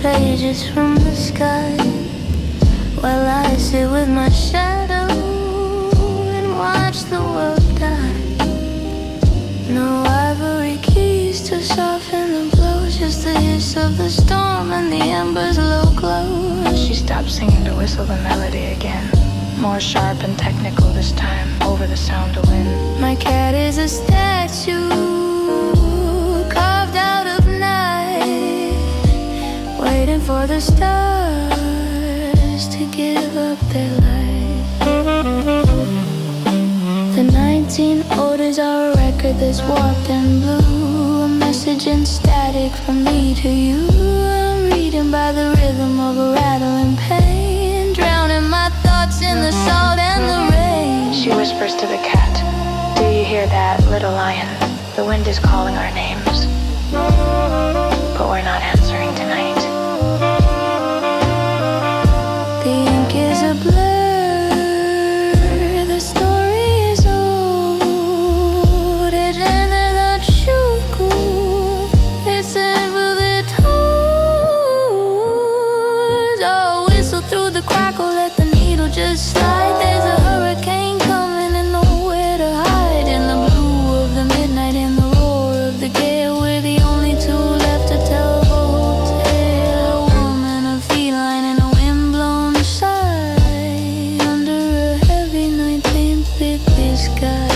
pages from the sky, while I sit with my shadow and watch the world die. No ivory keys to soften the blows, just the hiss of the storm and the embers low glow. She stopped singing to whistle the melody again, more sharp and technical this time, over the sound of wind. My cat is a statue carved out of night, waiting for the stars to give up their light. The 1980s are a record that's warped and blue, a message in static from me to you. I'm reading by the rhythm of a rattling pain, drowning my thoughts in the salt and the rain. She whispers to the cat, "Do you hear that, little lion? The wind is calling our names, but we're not answering tonight." The ink is a blur, the story is old. It's oh, whistle through the crackle, let the needle just slide. There's a hurricane coming and nowhere to hide. In the blue of the midnight, in the roar of the gale, we're the only two left to tell the whole tale. A woman, a feline, and a windblown sigh under a heavy 1950 sky.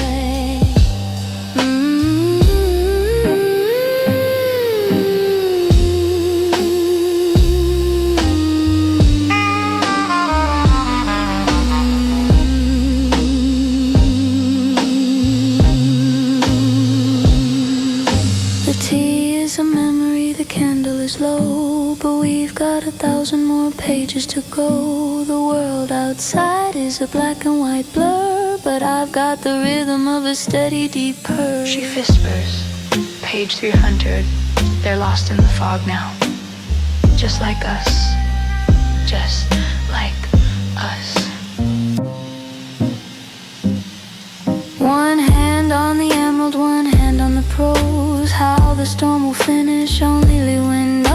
Low, but we've got 1,000 more pages to go. The world outside is a black and white blur, but I've got the rhythm of a steady deep purr. She whispers, page 300, they're lost in the fog now. Just like us, just like us. One hand on the emerald, one hand on the prose. How the storm will finish, only the wind knows.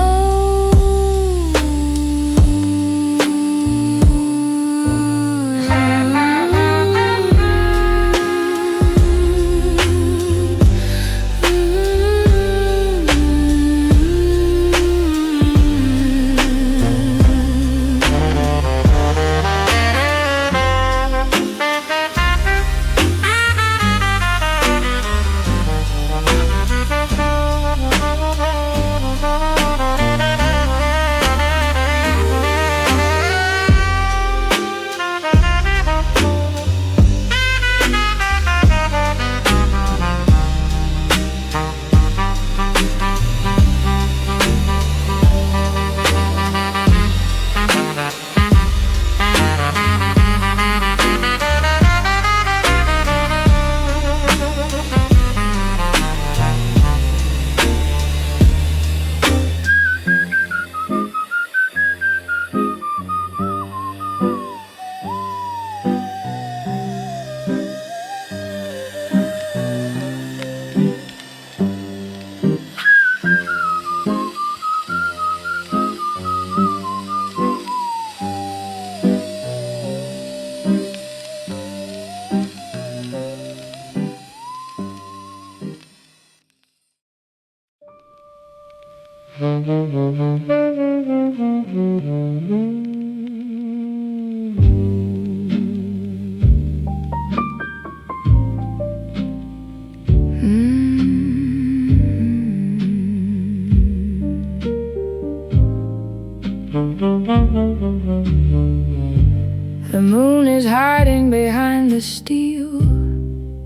The moon is hiding behind the steel.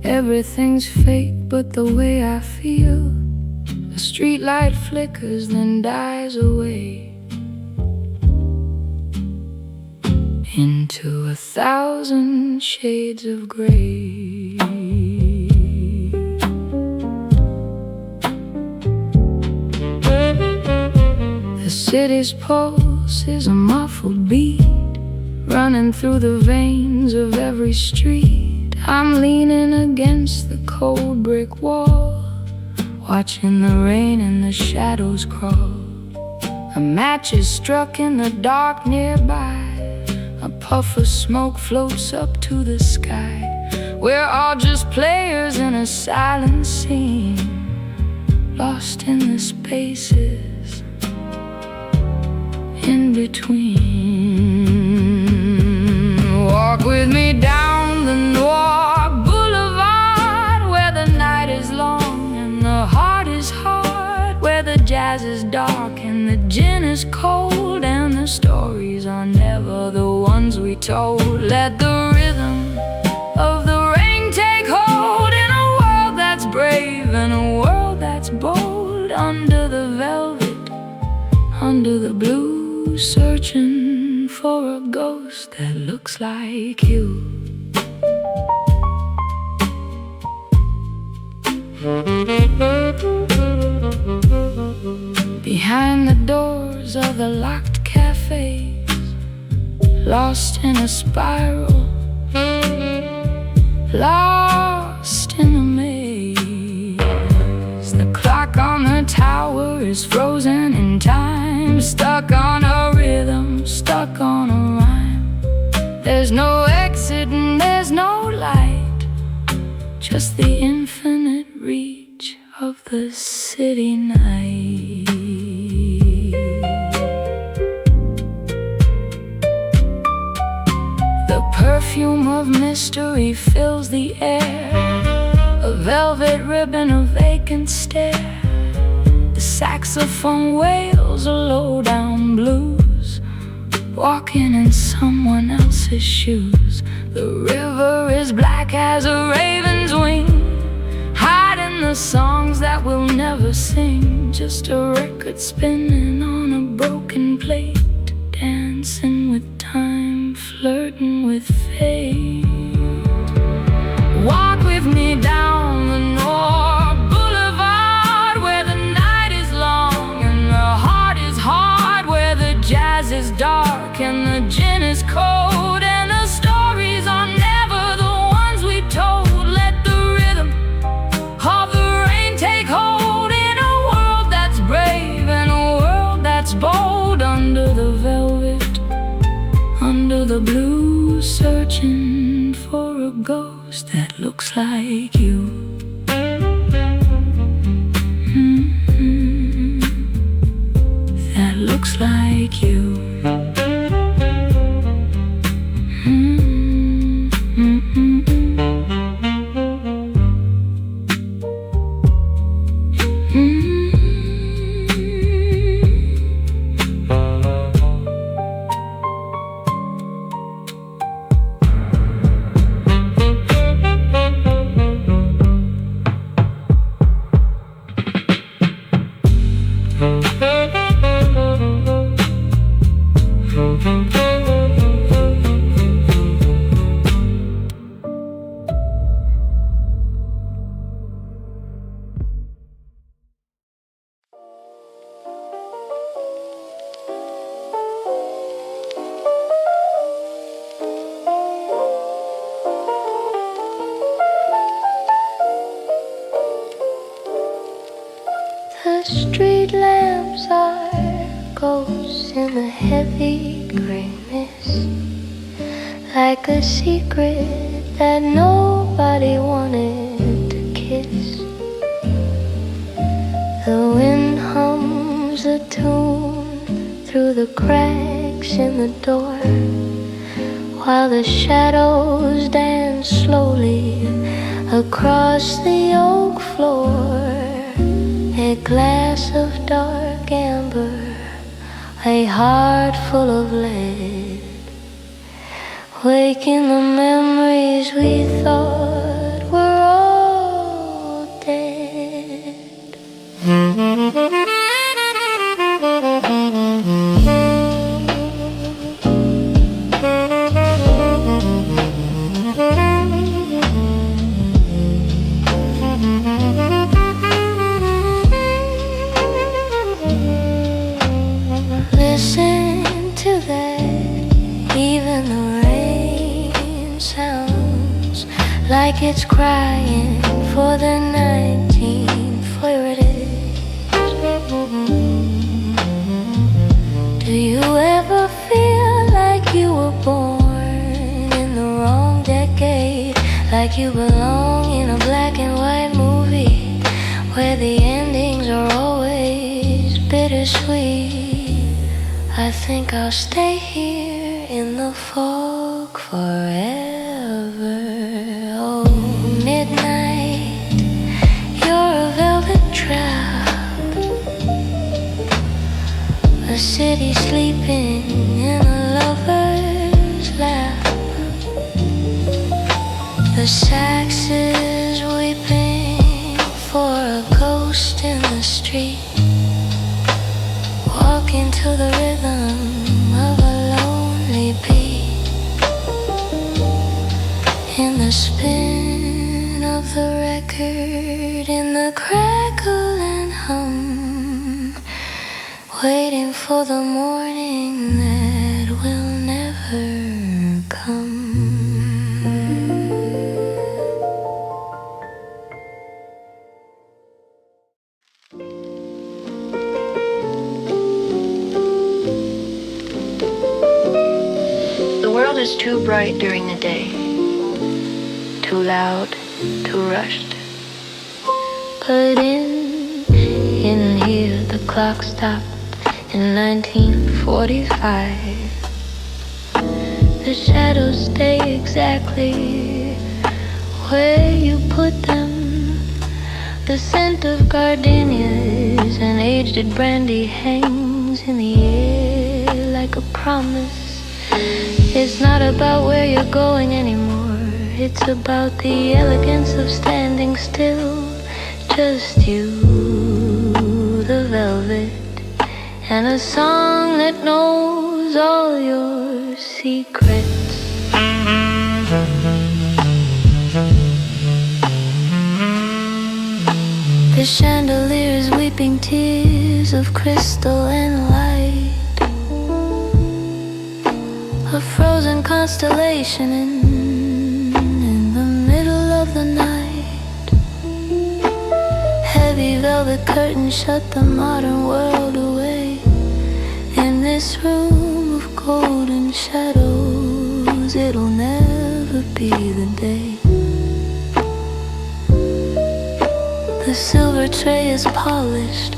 Everything's fake but the way I feel. The streetlight flickers then dies away into 1,000 shades of gray. The city's pulse is a muffled beat, running through the veins of every street. I'm leaning against the cold brick wall, watching the rain and the shadows crawl A match is struck in the dark nearby. A puff of smoke floats up to the sky. We're all just players in a silent scene, lost in the spaces in between. Walk with me down the Noir Boulevard, where the night is long and the heart is hard, where the jazz is dark and the gin is cold, and the stories are never the ones we told. Let the rhythm of the rain take hold in a world that's brave and a world that's bold. Under the velvet, under the blue, searching for a ghost that looks like you. Behind the doors of the locked cafes, lost in a spiral, lost in a maze. The clock on the tower is frozen in time, stuck on a rhythm, stuck on a rhyme. There's no exit and there's no light, just the infinite reach of the city night. The perfume of mystery fills the air, a velvet ribbon, a vacant stare. The saxophone wails a low-down blues, walking in someone else's shoes. The river is black as a raven's wing, hiding the songs that we'll never sing. Just a record spinning on a broken plate, dancing with time, flirting with fate. Walk with me down the Noir Boulevard, where the night is long and the heart is hard, where the jazz is dark and the gin is cold, and the stories are never the ones we told. Let the rhythm of the rain take hold in a world that's brave and a world that's bold. Under the velvet, under the blue, searching for a ghost that looks like you. That looks like you. The street lamps are ghosts in the heavy gray mist, like a secret that nobody wanted to kiss. The wind hums a tune through the cracks in the door, while the shadows dance slowly across the oak floor. A glass of dark amber, a heart full of lead, waking the memories we thought were all dead. Listen to that, even the rain sounds like it's crying for the 19th, where it is. like you belong in a black and white movie where the endings are always bittersweet. I think I'll stay here in the fog forever. Oh, midnight, you're a velvet trap, a city sleeping in a lover's lap. The sax is weeping for a ghost in the street, walking to the rhythm of a lonely beat. In the spin of the record, in the crackle and hum, waiting for the morning that will never come. The world is too bright during the day, too loud, too rushed. But in here the clock stopped in 1945. The shadows stay exactly where you put them. The scent of gardenias and aged brandy hangs in the air like a promise. It's not about where you're going anymore. It's about the elegance of standing still. Just you, the velvet, and a song that knows all your secrets. The chandelier is weeping tears of crystal and light, a frozen constellation in the middle of the night. Heavy velvet curtains shut the modern world away. In this room of golden shadows, it'll never be the day. The silver tray is polished,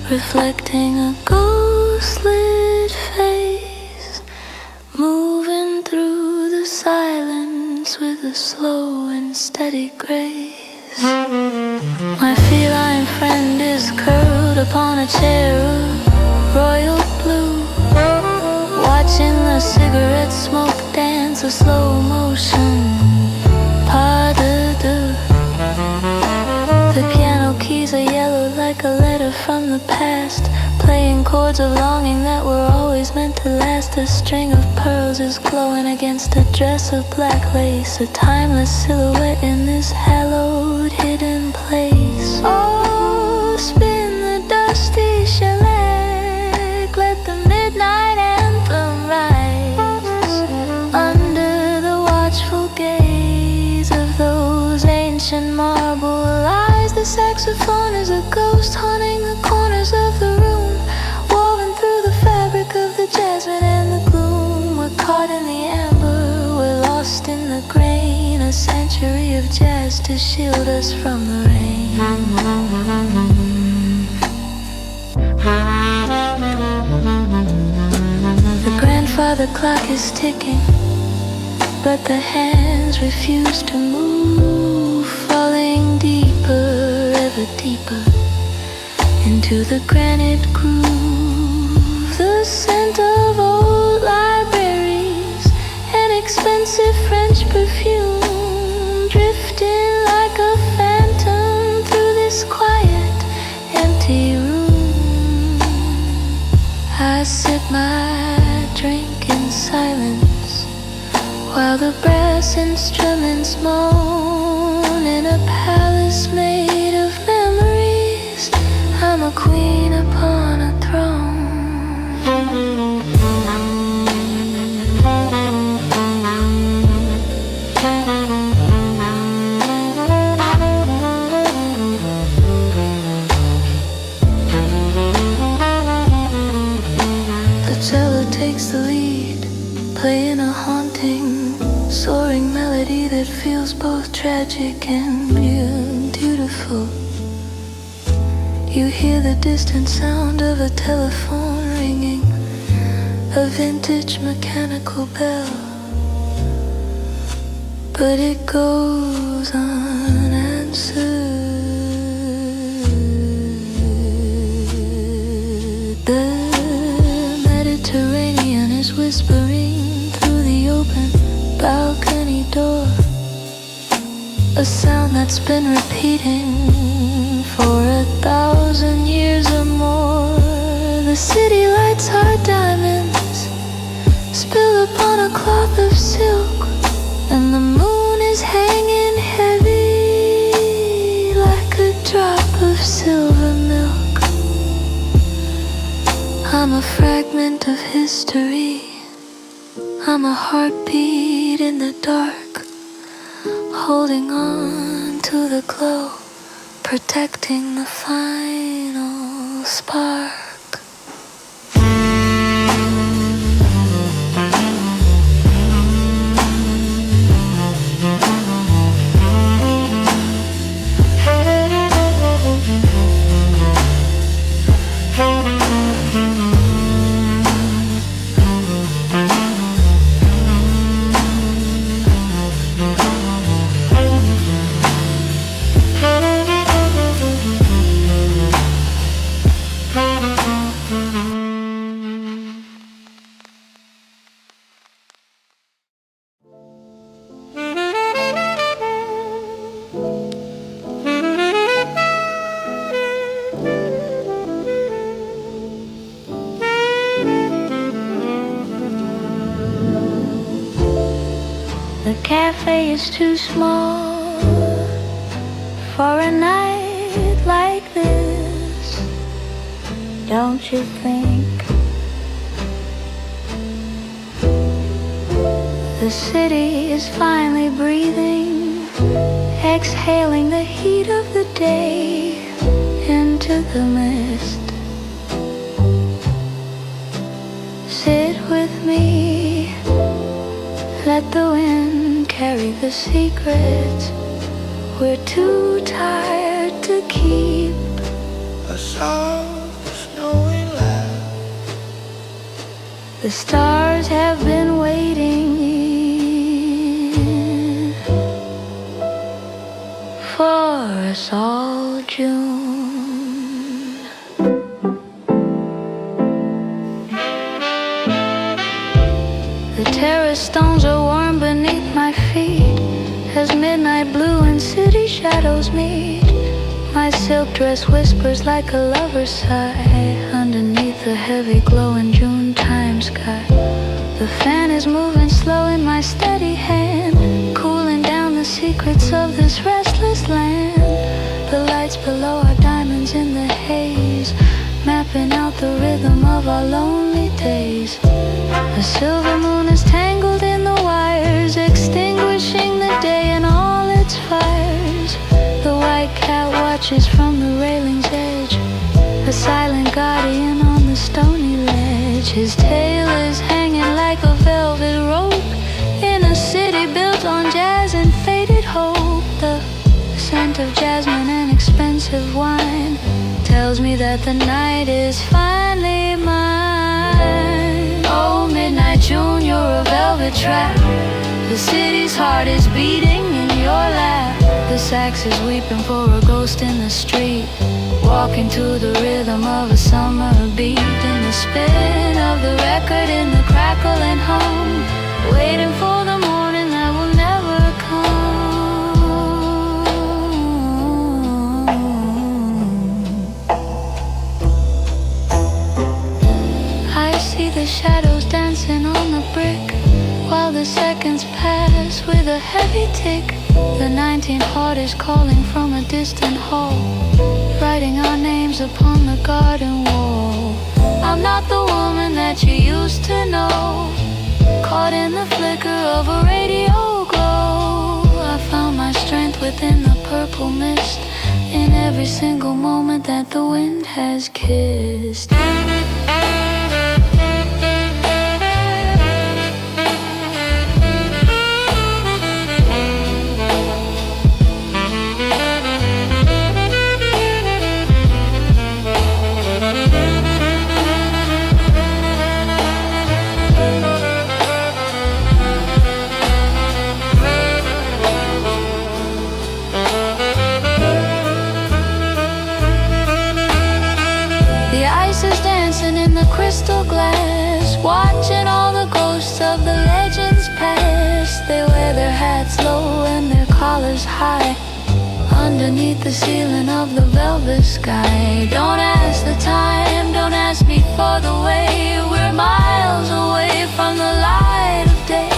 reflecting a ghost-lit face, moving through the silence with a slow and steady grace. My feline friend is curled upon a chair of royal blue, watching the cigarette smoke dance a slow motion pas de deux. The piano keys are yellow like a letter from the past, playing chords of longing that were always meant to last. A string of pearls is glowing against a dress of black lace, a timeless silhouette in this hallowed hidden place. Oh, spin the dusty shellac, let the midnight anthem rise under the watchful gaze of those ancient marble eyes. The saxophone is a ghost haunting the corners of the room, woven through the fabric of the jasmine and the gloom. We're caught in the amber, we're lost in the grain, a century of jazz to shield us from the rain. The grandfather clock is ticking, but the hands refuse to move, falling deeper, ever deeper, into the granite groove. The scent of old libraries and expensive French perfume, drifting like a phantom through this quiet, empty room. I sip my drink in silence while the brass instruments moan in a palace made of memories. I'm a queen upon a throne. The cello takes the lead, playing a haunting soaring melody that feels both tragic and beautiful. You hear the distant sound of a telephone ringing, a vintage mechanical bell, but it goes unanswered. The Mediterranean is whispering through the open balcony door, a sound that's been repeating for 1,000 years or more. The city lights are diamonds spilled upon a cloth of silk, and the moon is hanging heavy like a drop of silver milk. I'm a fragment of history, I'm a heartbeat in the dark, holding on to the glow, protecting the final spark. The cafe is too small for a night like this, don't you think? The city is finally breathing, exhaling the heat of the day into the mist. Sit with me, let the wind carry the secrets we're too tired to keep. A soft, snowy laugh. The stars have been waiting for us all June. The terrace stones are warm beneath my feet as midnight blue and city shadows meet. My silk dress whispers like a lover's sigh underneath the heavy glowing June time sky. The fan is moving slow in my steady hand, cooling down the secrets of this restless land. The lights below are diamonds in the haze, mapping out the rhythm of our lonely days. The silver moon is tangled in the wires, extinguishing the day and all its fires. The white cat watches from the railing's edge, a silent guardian on the stony ledge. His tail is hanging like a velvet rope in a city built on jazz and faded hope. The scent of jasmine and expensive wine tells me that the night is finally mine. Oh, midnight June, you're a velvet trap. The city's heart is beating in your lap. The sax is weeping for a ghost in the street, walking to the rhythm of a summer beat. In the spin of the record, in the crackle and hum, waiting for the morning that will never come. I see the shadows dancing on the brick while the seconds pass with a heavy tick. The 19th heart is calling from a distant hall, writing our names upon the garden wall. I'm not the woman that you used to know, caught in the flicker of a radio glow. I found my strength within the purple mist, in every single moment that the wind has kissed. a crystal glass, watching all the ghosts of the legends pass. They wear their hats low and their collars high, underneath the ceiling of the velvet sky. Don't ask the time, don't ask me for the way. We're miles away from the light of day.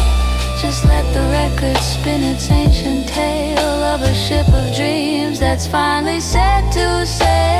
Just let the record spin its ancient tale of a ship of dreams that's finally set to sail.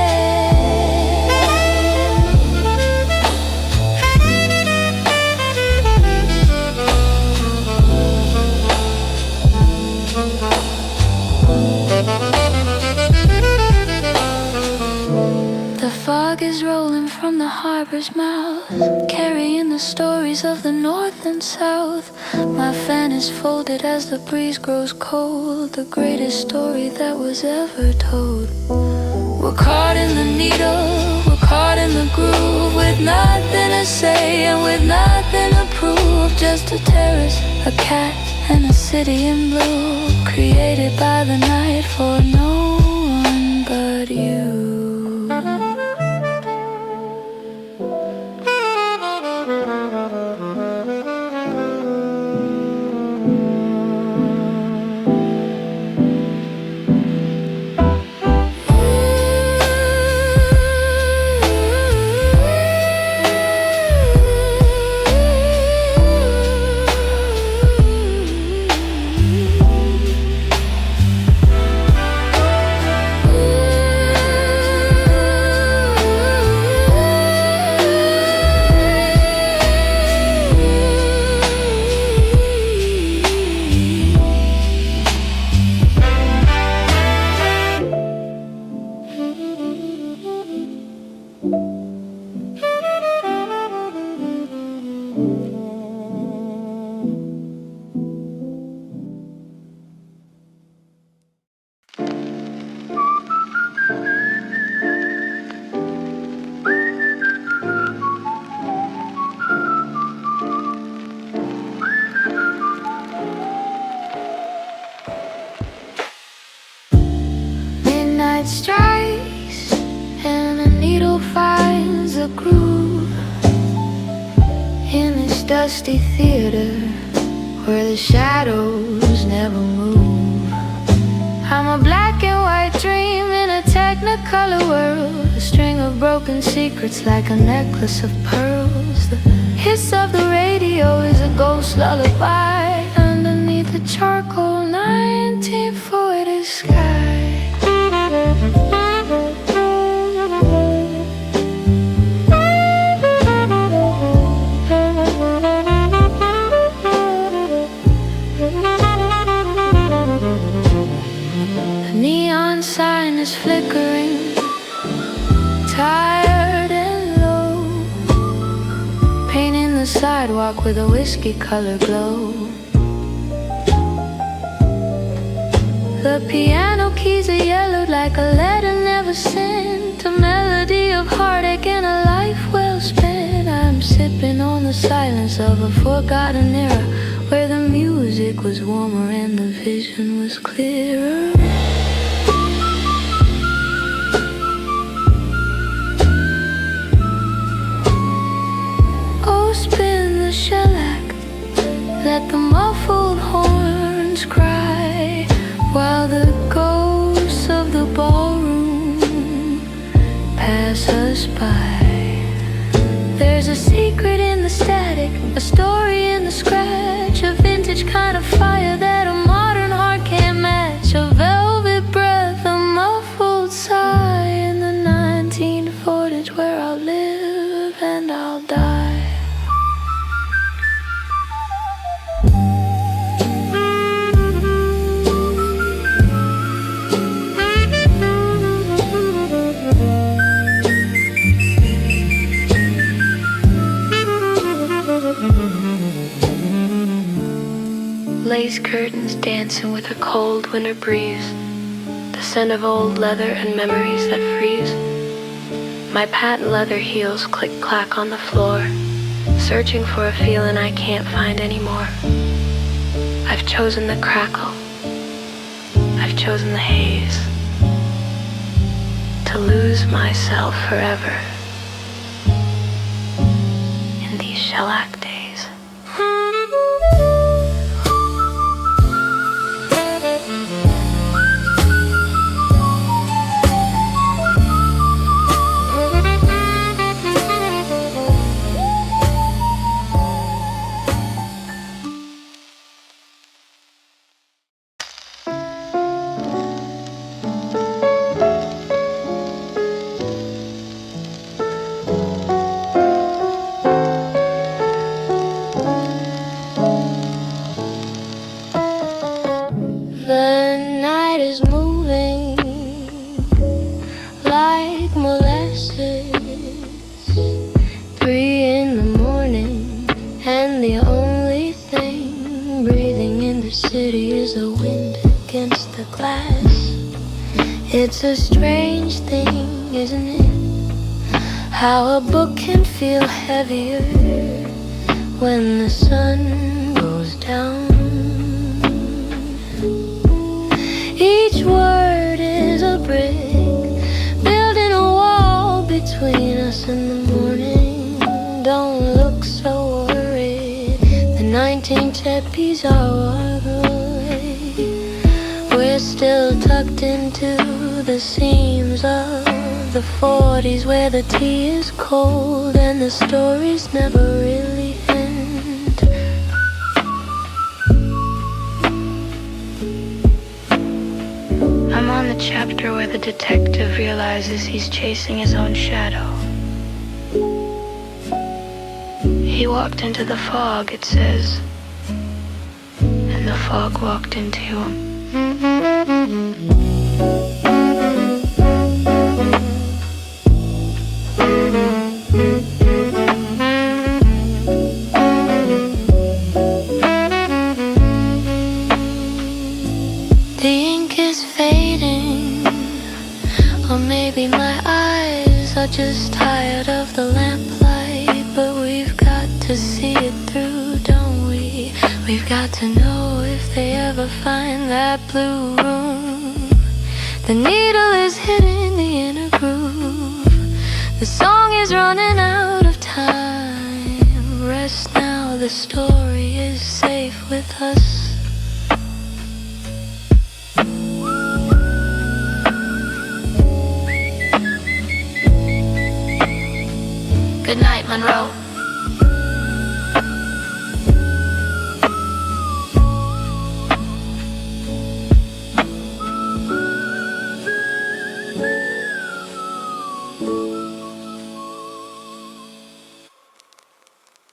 The fog is rolling from the harbor's mouth, carrying the stories of the north and south. My fan is folded as the breeze grows cold, the greatest story that was ever told. We're caught in the needle, we're caught in the groove, with nothing to say and with nothing to prove. Just a terrace, a cat, and a city in blue, created by the night for no one but you. Midnight strikes and a needle finds a groove in this dusty theater where the shadows never move. I'm a black and white dream in a technicolor world, a string of broken secrets like a necklace of pearls. The hiss of the radio is a ghost lullaby underneath the charcoal 1940 sky. The neon sign is flickering, tired and low, painting the sidewalk with a whiskey color glow. The piano keys are yellowed like a letter never sent, a melody of heartache and a life well spent. I'm sipping on the silence of a forgotten era where the music was warmer and the vision was clearer. Oh, spin the shellac, let the muffled horns cry, while the ghosts of the ballroom pass us by. There's a secret in the static, a story in the scratch, a vintage kind of fire that a modern heart can't match, a velvet breath, a muffled sigh in the 1940s where I'll live and I'll die. Lace curtains dancing with a cold winter breeze, the scent of old leather and memories that freeze. My patent leather heels click-clack on the floor, searching for a feeling I can't find anymore. I've chosen the crackle, I've chosen the haze, to lose myself forever. shellac days. The night is moving like molasses. 3 in the morning, and the only thing breathing in the city is the wind against the glass. It's a strange thing, isn't it? How a book can feel heavier when the sun goes down. Each word is a brick, building a wall between us and the morning. Don't look so worried, the 19 chappies are our way. We're still tucked into the seams of the 40s, where the tea is cold and the stories never really end. I'm on the chapter where the detective realizes he's chasing his own shadow. He walked into the fog, it says, and the fog walked into him. The ink is fading, or maybe my eyes are just tired of the lamplight. But we've got to see it through, don't we? We've got to know if they ever find that blue room. The needle is hitting the inner groove. The song is running out of time. Rest now, the story is safe with us. Good night, Monroe.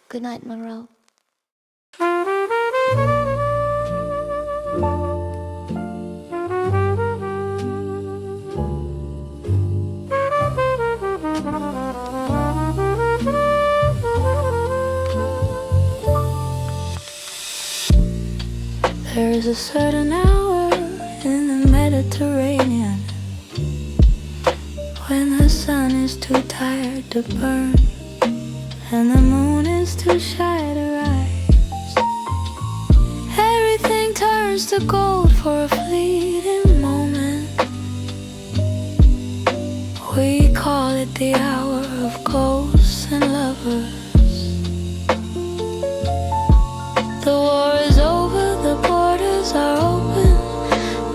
Good night, Monroe. There is a certain hour in the Mediterranean when the sun is too tired to burn and the moon is too shy to rise. Everything turns to gold for a fleeting moment. We call it the hour of ghosts and lovers. The war is over, the borders are open,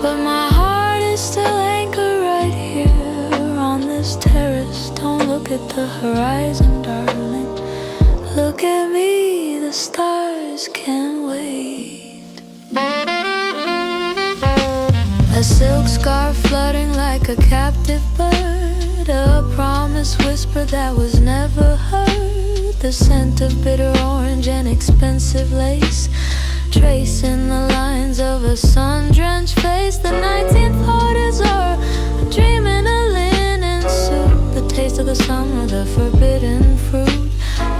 but my heart is still anchored right here on this terrace. Don't look at the horizon, darling. Look at me, the stars can't wait. A silk scarf fluttering like a captive bird, a promise whisper that was never heard. The scent of bitter orange and expensive lace, tracing the lines of a sun-drenched face. The 19th orders are a dream in a linen suit, the taste of the summer, the forbidden fruit.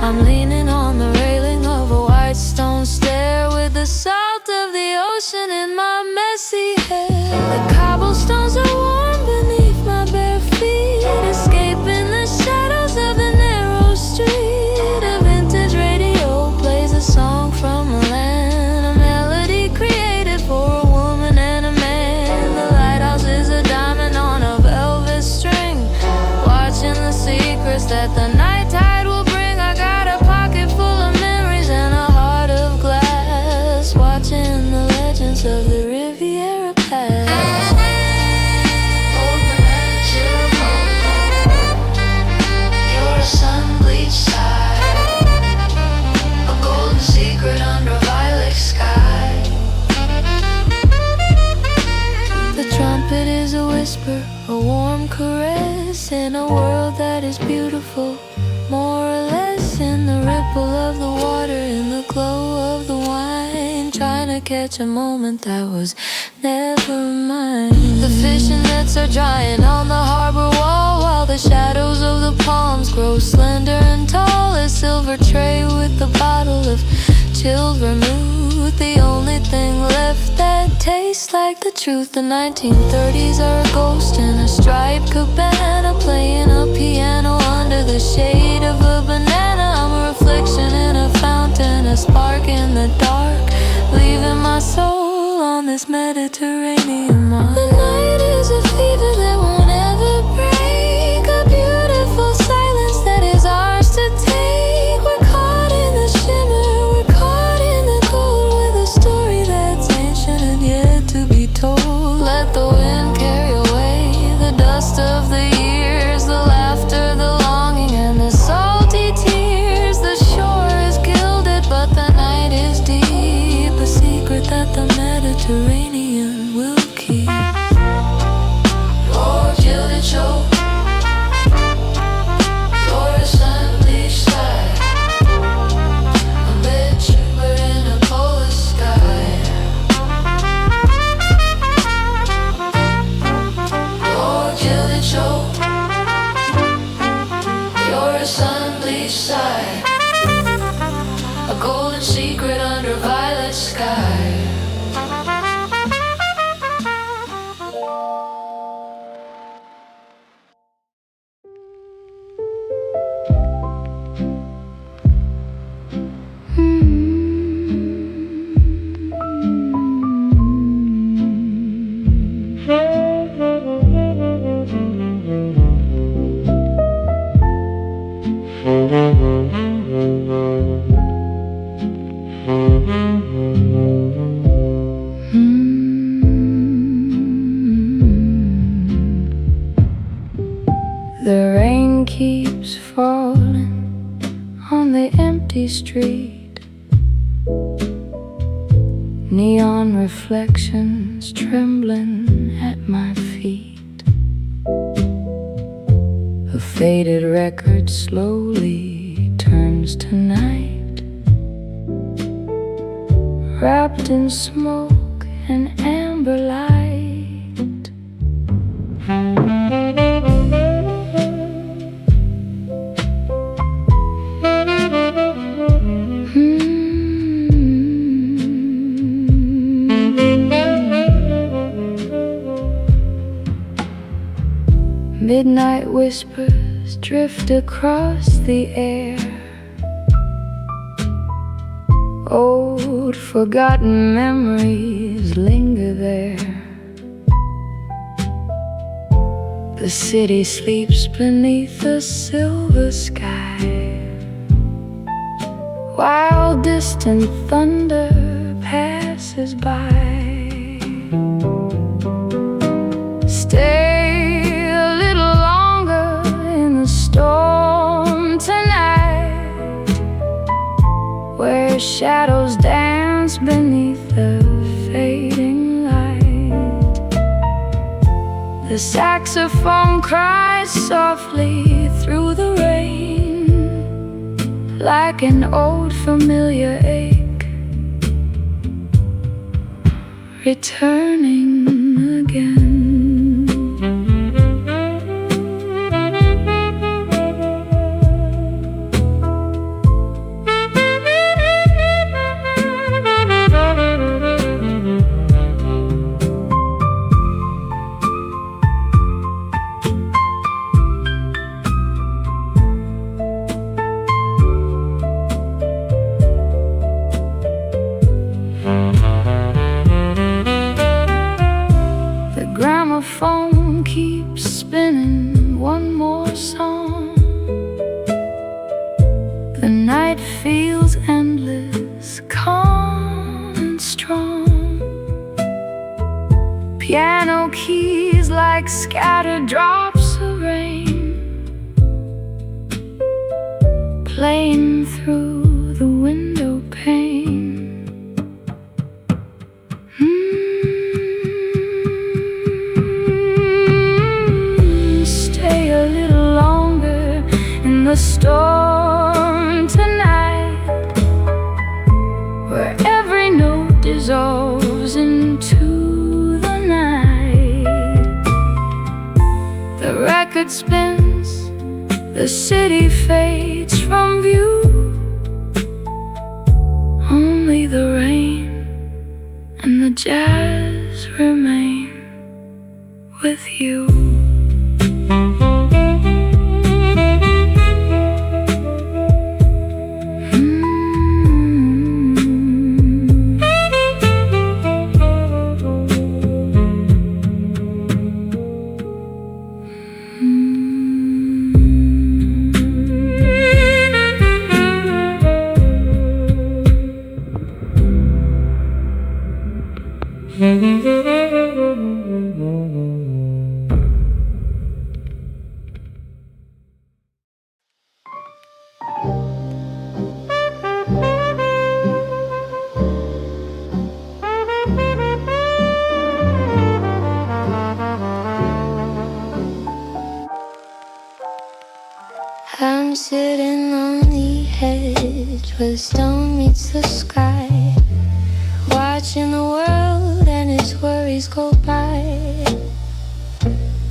I'm leaning on the railing of a white stone stair with the salt of the ocean in my messy hair. The cobblestones are warm beneath my bare feet, escaping the shadows of the narrow street. A vintage radio plays a song from a land, a melody created for a woman and a man. The lighthouse is a diamond on a velvet string, watching the secrets that the night in a world that is beautiful, more or less in the ripple of the water, in the glow of the wine, trying to catch a moment that was never mine. The fishing nets are drying on the harbor wall, while the shadows of the palms grow slender and tall. A silver tray with a bottle of chilled vermouth, the only thing left that tastes like the truth. The 1930s are a ghost in a striped cabana, playing a piano under the shade of a banana. I'm a reflection in a fountain, a spark in the dark, leaving my soul on this Mediterranean mark. The night is a fever that won't ever break, a beautiful silence that is ours to take. We're caught in the shimmer, we're caught in the cold, with a story that's ancient and yet to be told. Let the wind carry away the dust of the years, the laughter, the longing, and the salty tears. The shore is gilded, but the night is deep, a secret that the Mediterranean will keep. Your gilded shore, your assembly side, a midshipper in a polar sky. Your gilded shore, your assembly side, a golden secret under violet sky. The rain keeps falling on the empty street, neon reflections trembling at my feet. A faded record slowly turns to night, wrapped in smoke and amber light. Midnight whispers drift across the air, old forgotten memories linger there. The city sleeps beneath a silver sky, while distant thunder passes by. Stay a little longer in the storm tonight, where shadows dance beneath the fading light. The saxophone cries softly through the rain, like an old familiar ache, returning again. Phone keeps spinning one more song. The night feels endless, calm and strong. Piano keys like scattered drops of rain, playing through the window pane. Stay a little record spins, the city fades from view. Only the rain and the jazz remain with you. I'm sitting on the edge where the stone meets the sky, watching the world and its worries go by.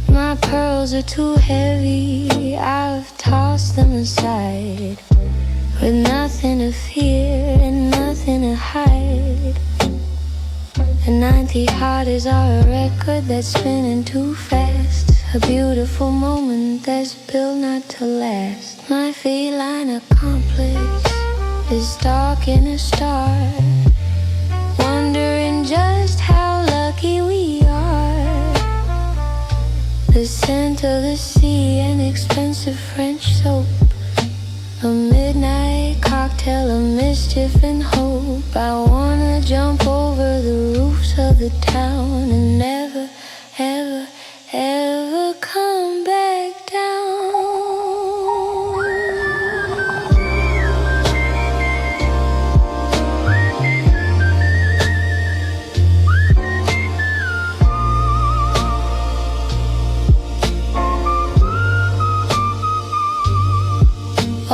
My pearls are too heavy, I've tossed them aside, with nothing to fear and nothing to hide. A 90 heart is our record that's spinning too fast, a beautiful moment that's built not to last. My feline accomplice is stalking a star, wondering just how lucky we are. The scent of the sea and expensive French soap, a midnight cocktail of mischief and hope. I wanna jump over the roofs of the town and never, ever, ever come back down.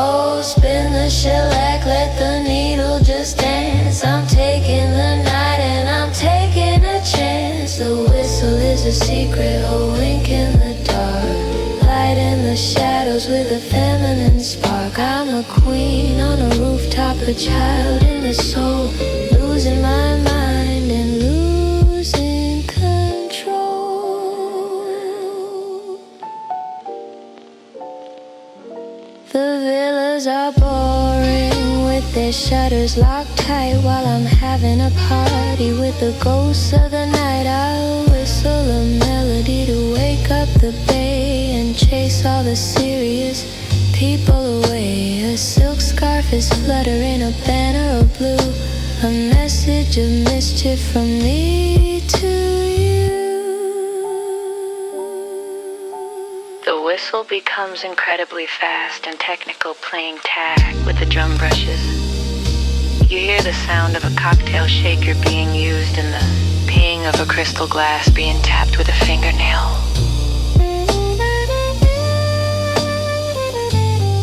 Oh, spin the shellac, let the needle just dance. I'm taking the night and I'm taking a chance. The whistle is a secret, a wink in the dark, light in the shadows with a feminine spark. I'm a queen on a rooftop, a child in the soul, losing my mind and losing control. The villas are boring with their shutters locked tight, while I'm having a party with the ghosts of the night. I'll whistle a melody to wake up the bay and chase all the serious people away. A silk scarf is fluttering, a banner of blue, a message of mischief from me to you. The whistle becomes incredibly fast and technical, playing tag with the drum brushes. You hear the sound of a cocktail shaker being used and the ping of a crystal glass being tapped with a fingernail.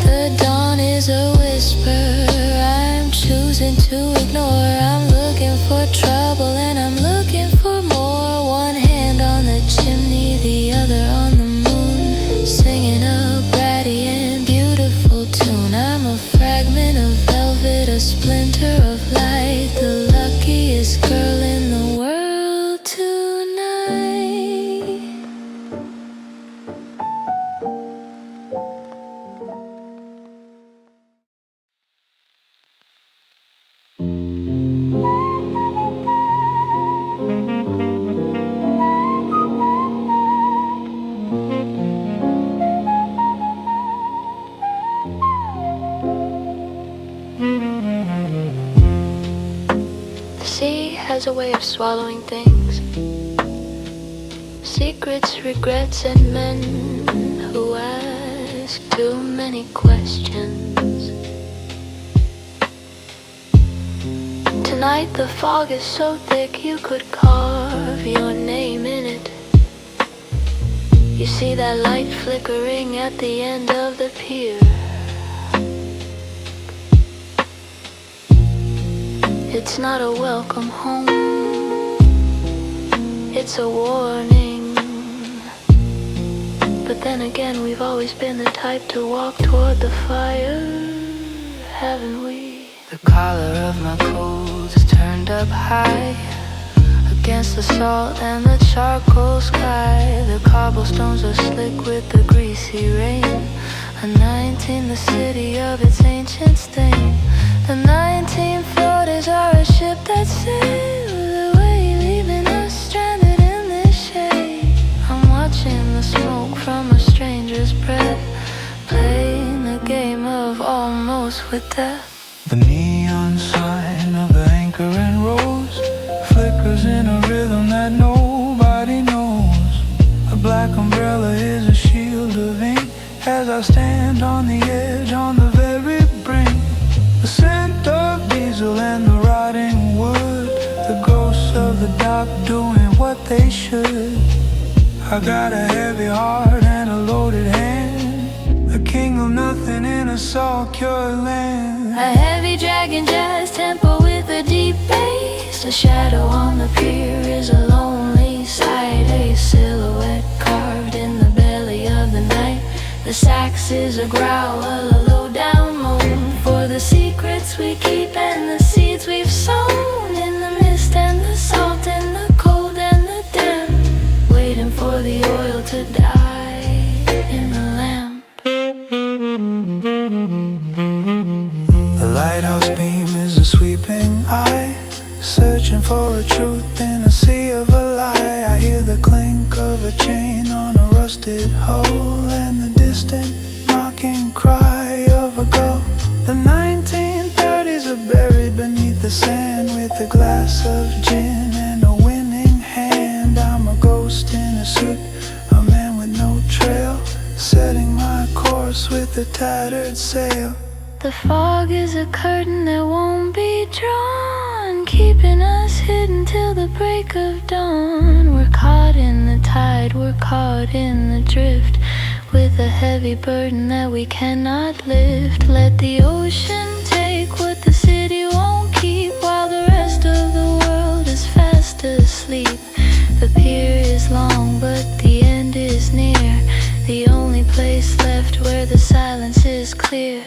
The dawn is a whisper I'm choosing to ignore. I'm looking for trouble and I'm looking for more. One hand on the chimney, the other on the moon, singing a bratty and beautiful tune. I'm a fragment of velvet, a splinter of light, the luckiest girl in the world tonight. The sea has a way of swallowing things, secrets, regrets, and men who ask too many questions. Tonight the fog is so thick you could carve your name in it. You see that light flickering at the end of the pier. It's not a welcome home, it's a warning. But then again, we've always been the type to walk toward the fire, haven't we? The collar of my coat is turned up high against the salt and the charcoal sky. The cobblestones are slick with the greasy rain. Anointing the city of its ancient stain. The 1940s are a ship that sails away, leaving us stranded in this shade. I'm watching the smoke from a stranger's breath, playing the game of almost with death. The neon sign of the anchor and rose flickers in a rhythm that nobody knows. A black umbrella is a shield of ink as I stand on the edge, on the very brink. The scent of diesel and the rotting wood, the ghosts of the dock doing what they should. I got a heavy heart and a loaded hand, a king of nothing in a salt-cured land. A heavy dragon jazz tempo with a deep bass. A shadow on the pier is a lonely sight, a silhouette carved in the belly of the night. The sax is a growl, a low down moan for the secrets we keep and the seeds we've sown. In the mist and the salt, in the cold and the damp, waiting for the oil to die in the lamp. The lighthouse beam is a sweeping eye, searching for a truth in a sea of a lie. I hear the clink of a chain on a rusted hull and the distant mocking cry of a gull. The 1930s are buried beneath the sand with a glass of gin and a winning hand. I'm a ghost in a suit, a man with no trail, setting my course with a tattered sail. The fog is a curtain that won't be drawn, keeping us hidden till the break of dawn. We're caught in the tide, we're caught in the drift, with a heavy burden that we cannot lift. Let the ocean take what the city won't keep, while the rest of the world is fast asleep. The pier is long, but the end is near, the only place left where the silence is clear.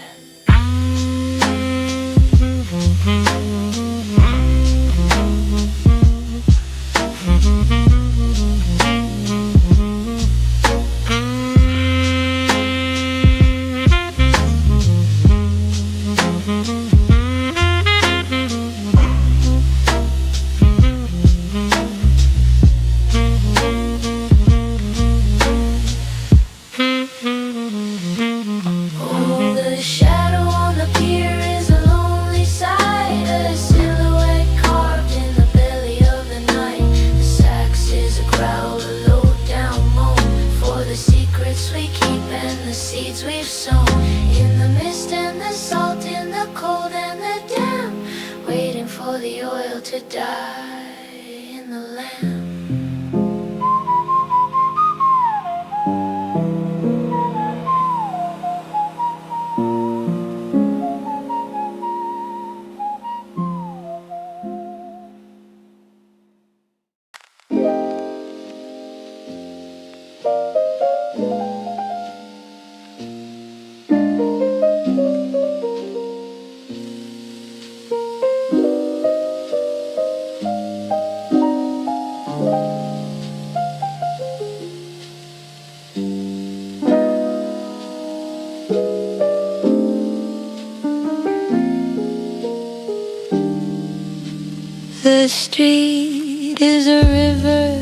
The street is a river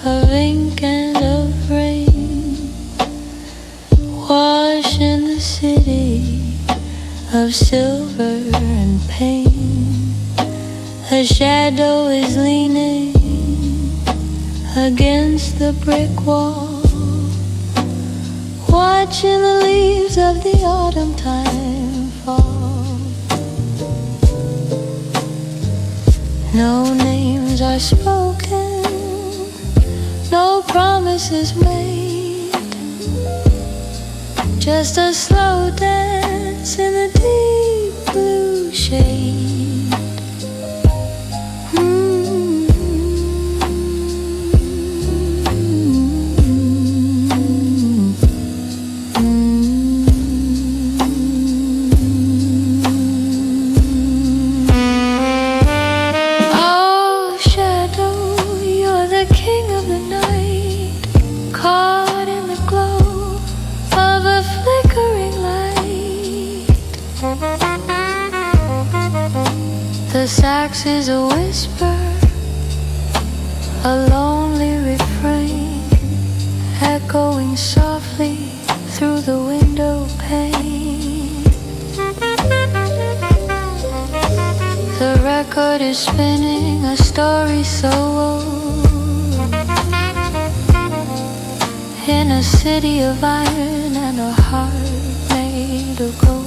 of ink and of rain, washing the city of silver and pain. A shadow is leaning against the brick wall, watching the leaves of the autumn time fall. No names are spoken, no promises made, just a slow dance in the deep blue shade. The sax is a whisper, a lonely refrain, echoing softly through the window pane. The record is spinning a story so old, in a city of iron and a heart made of gold.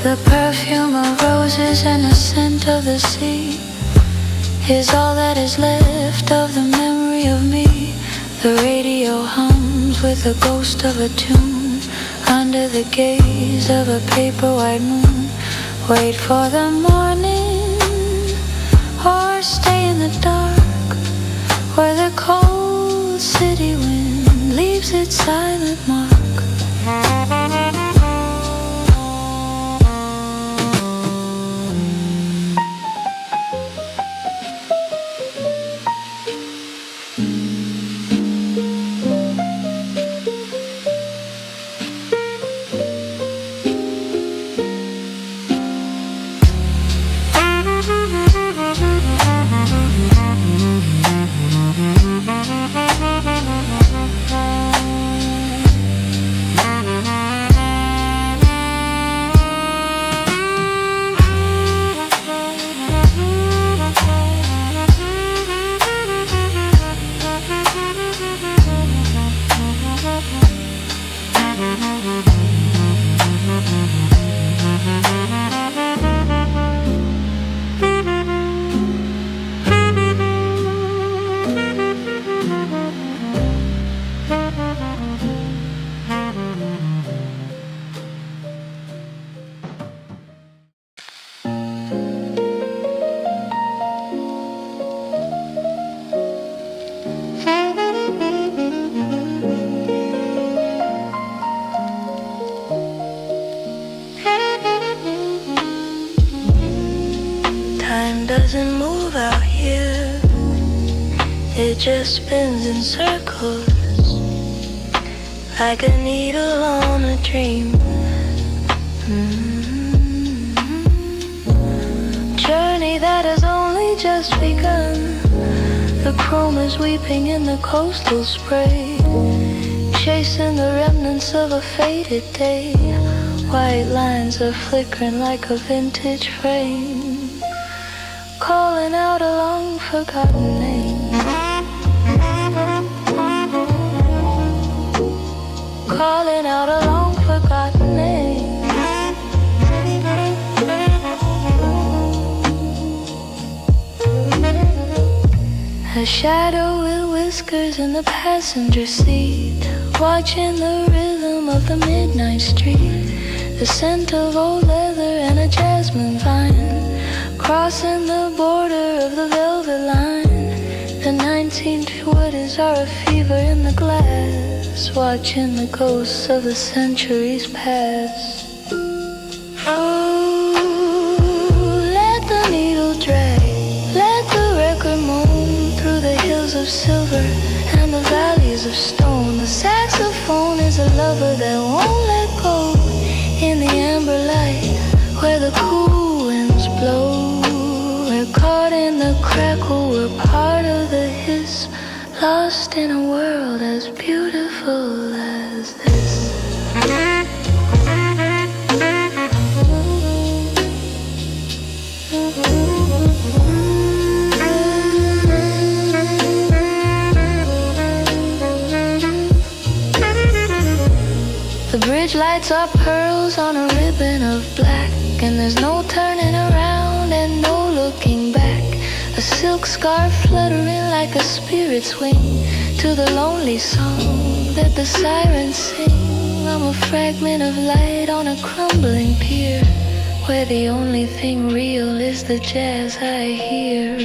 The perfume of roses and the scent of the sea is all that is left of the memory of me. The radio hums with the ghost of a tune under the gaze of a paper white moon. Wait for the morning or stay in the dark where the cold city wind leaves its silent mark. Doesn't move out here, it just spins in circles like a needle on a dream. Journey that has only just begun. The chrome is weeping in the coastal spray, chasing the remnants of a faded day. White lines are flickering like a vintage frame, calling out a long forgotten name. Calling out a long forgotten name. A shadow with whiskers in the passenger seat, watching the rhythm of the midnight street. The scent of old leather and a jasmine vine, crossing the border of the velvet line. The 19th wood is our fever in the glass, watching the ghosts of the centuries pass. Oh, let the needle drag, let the record moan through the hills of silver and the valleys of stone. The saxophone is a lover that won't let go in the amber light where the cool winds blow. We're caught in the crackle, we're part of the hiss, lost in a world as beautiful as this. The bridge lights are pearls on a ribbon of black. and there's no turning around and no looking back. A silk scarf fluttering like a spirit's wing to the lonely song that the sirens sing. I'm a fragment of light on a crumbling pier, where the only thing real is the jazz I hear.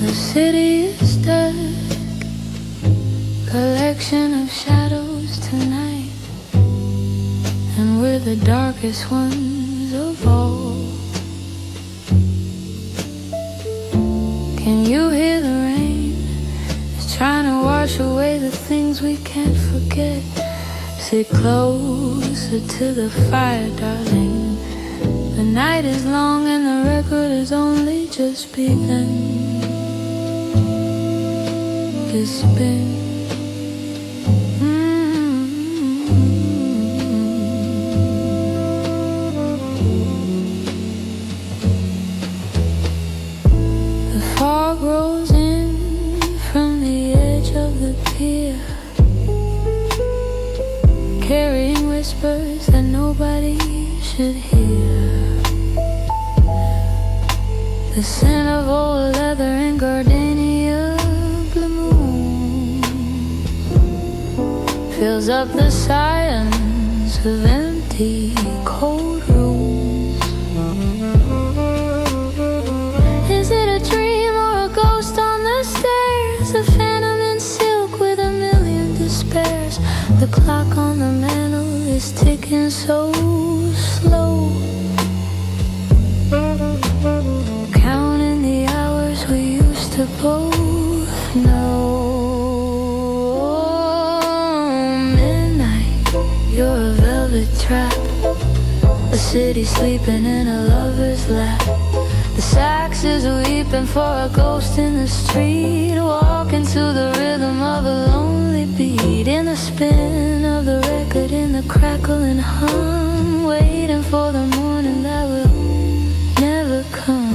The city is dark, collection of shadows tonight, and we're the darkest ones of all. Can you hear the rain? It's trying to wash away the things we can't forget. Sit closer to the fire, darling. The night is long and the record has only just begun. It's been The fog rolls in from the edge of the pier, carrying whispers that nobody should hear. The scent of old leather and gardenia fills up the silence of empty, cold rooms. Is it a dream or a ghost on the stairs? A phantom in silk with a million despairs. The clock on the mantel is ticking so slow, counting the hours we used to both know. You're a velvet trap, a city sleeping in a lover's lap. The sax is weeping for a ghost in the street, walking to the rhythm of a lonely beat. In the spin of the record, in the crackling hum, waiting for the morning that will never come.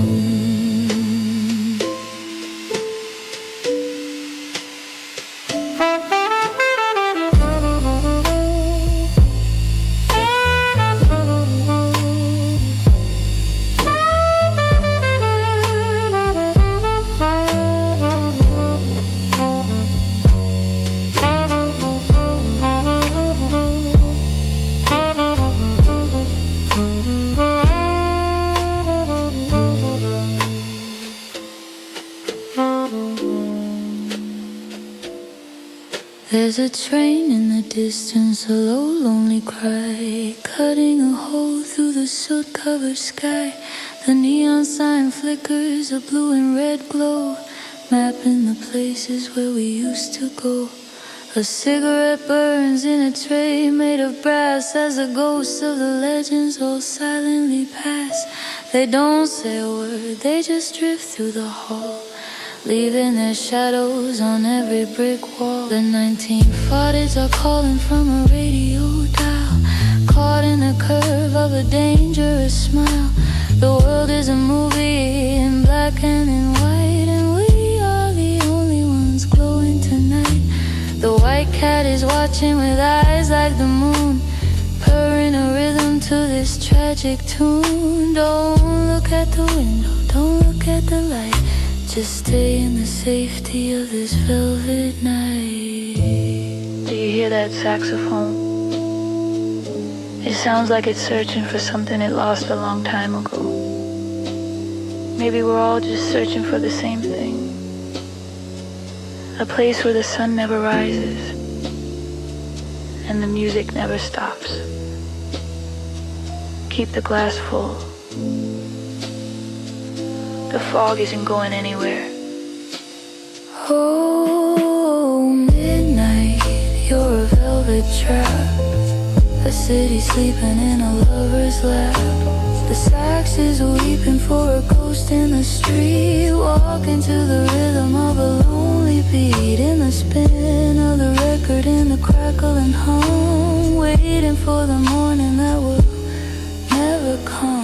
There's a train in the distance, a low, lonely cry, cutting a hole through the soot-covered sky. The neon sign flickers, a blue and red glow, mapping the places where we used to go. A cigarette burns in a tray made of brass as the ghosts of the legends all silently pass. They don't say a word, they just drift through the hall, leaving their shadows on every brick wall. The 1940s are calling from a radio dial, caught in the curve of a dangerous smile. The world is a movie in black and in white, and we are the only ones glowing tonight. The white cat is watching with eyes like the moon, purring a rhythm to this tragic tune. Don't look at the window, don't look at the light, just stay in the safety of this velvet night. Do you hear that saxophone? It sounds like it's searching for something it lost a long time ago. Maybe we're all just searching for the same thing. A place where the sun never rises and the music never stops. Keep the glass full. The fog isn't going anywhere. Oh, midnight, you're a velvet trap. A city sleeping in a lover's lap. The sax is weeping for a ghost in the street, walking to the rhythm of a lonely beat, in the spin of the record, in the crackle and hum, waiting for the morning that will never come.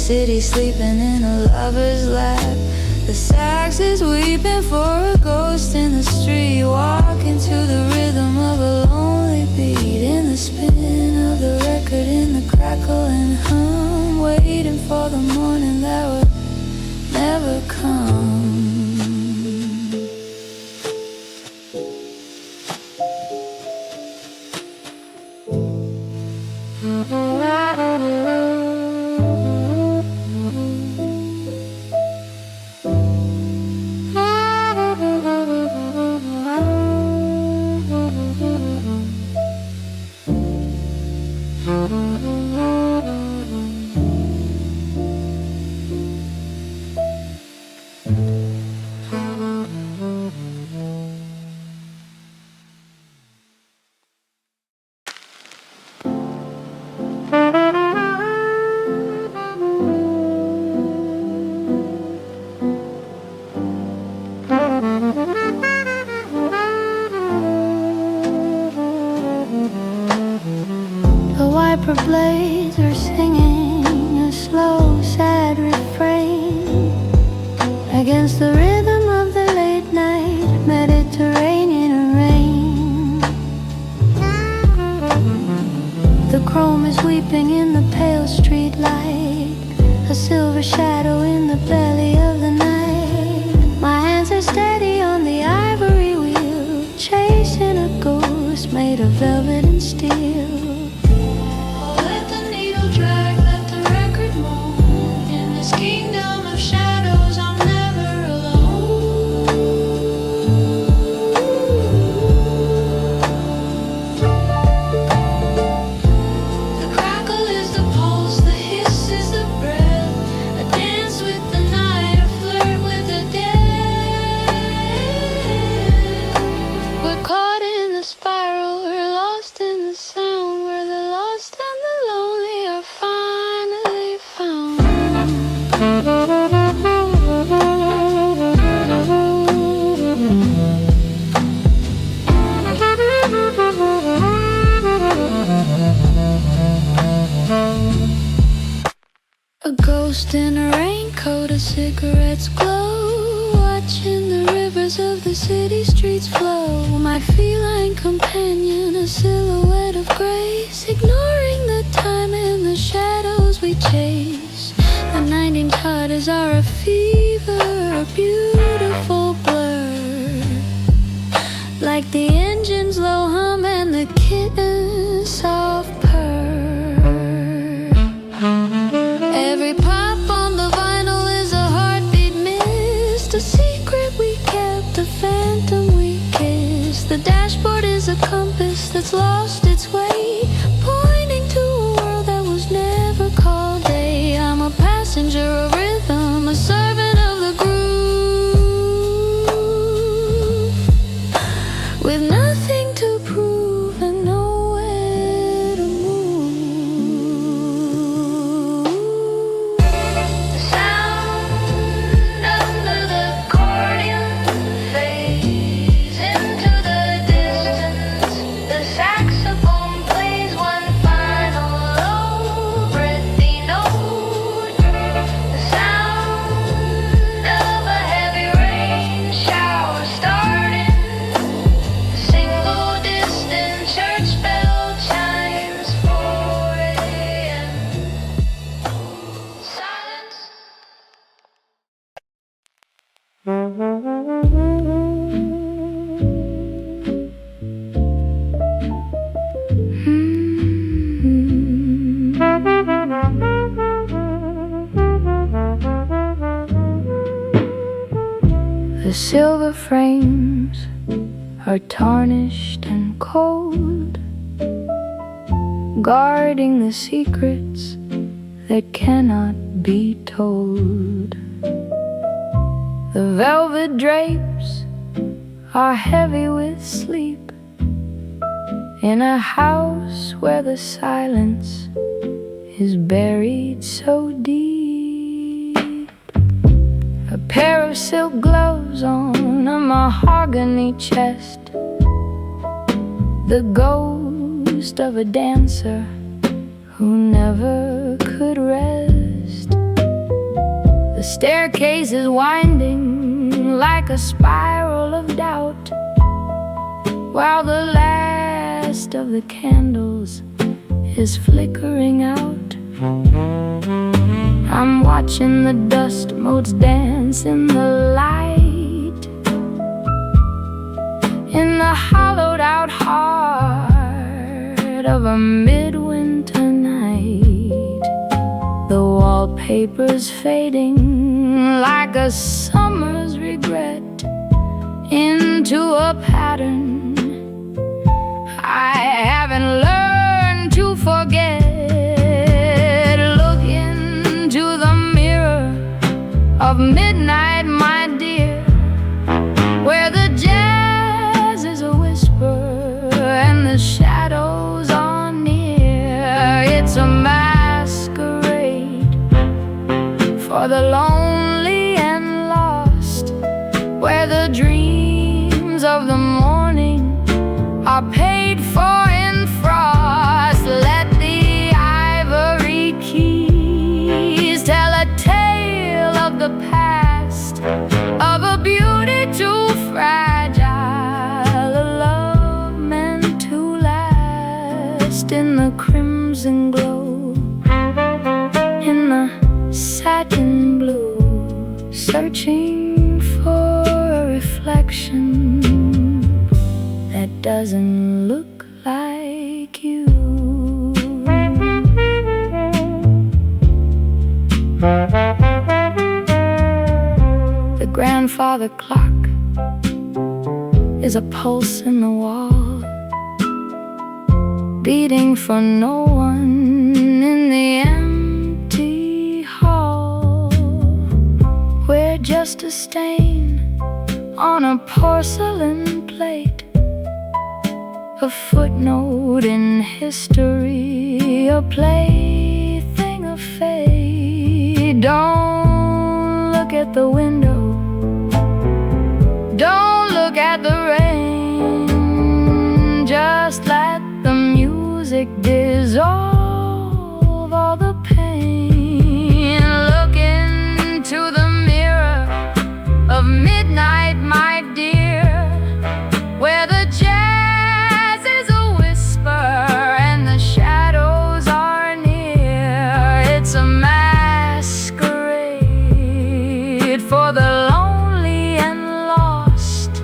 City sleeping in a lover's lap. The sax is weeping for a ghost in the street, walking to the rhythm of a lonely beat, in the spin of the record, in the crackle and hum, waiting for the morning that will never come. Blades are singing a slow, sad refrain against the rhythm of the late night Mediterranean rain. The chrome is weeping in the pale street light, a silver shadow in the belly of the night. My hands are steady on the ivory wheel, chasing a ghost made of velvet and steel. A ghost in a raincoat, a cigarette's glow, watching the rivers of the city streets flow. My feline companion, a silhouette of grace, ignoring the time and the shadows we chase. The 19 tardis are a fever, a beautiful blur, like the engine's low hum and the kitten's soft purr. Every pop on the vinyl is a heartbeat missed, a secret we kept, a phantom we kissed. The dashboard is a compass that's lost its way, pointing to a world that was never called day. I'm a passenger of rhythm, a servant of the groove, with nothing to prove and nowhere to move. The sound under the accordion fades into the distance. The silver frames are tarnished and cold, guarding the secrets that cannot be told. The velvet drapes are heavy with sleep, in a house where the silence is buried so deep. A pair of silk gloves on a mahogany chest, the ghost of a dancer who never could rest. The staircase is winding like a spiral of doubt, while the last of the candles is flickering out. I'm watching the dust motes dance in the light, in the hollowed out heart of a midwinter night. The wallpaper's fading like a summer's regret into a pattern I haven't learned to forget. Look into the mirror of midnight, my dear, where the jazz is a whisper and the shadows are near. It's a masquerade for the lonely and lost, where the dreams of the morning are paid for in frost. Let the ivory keys tell a tale of the past, of a beauty too fragile, a love meant to last. In the crimson glow, in the satin blue, searching for a reflection that doesn't look like you. The grandfather clock is a pulse in the wall, beating for no one in the empty hall. We're just a stain on a porcelain plate, a footnote in history, a plaything of fate. Don't look at the window, don't look at the rain, just let the music dissolve all the pain. Look into the mirror of midnight, my dear, where the jazz is a whisper and the shadows are near. It's a masquerade for the lonely and lost,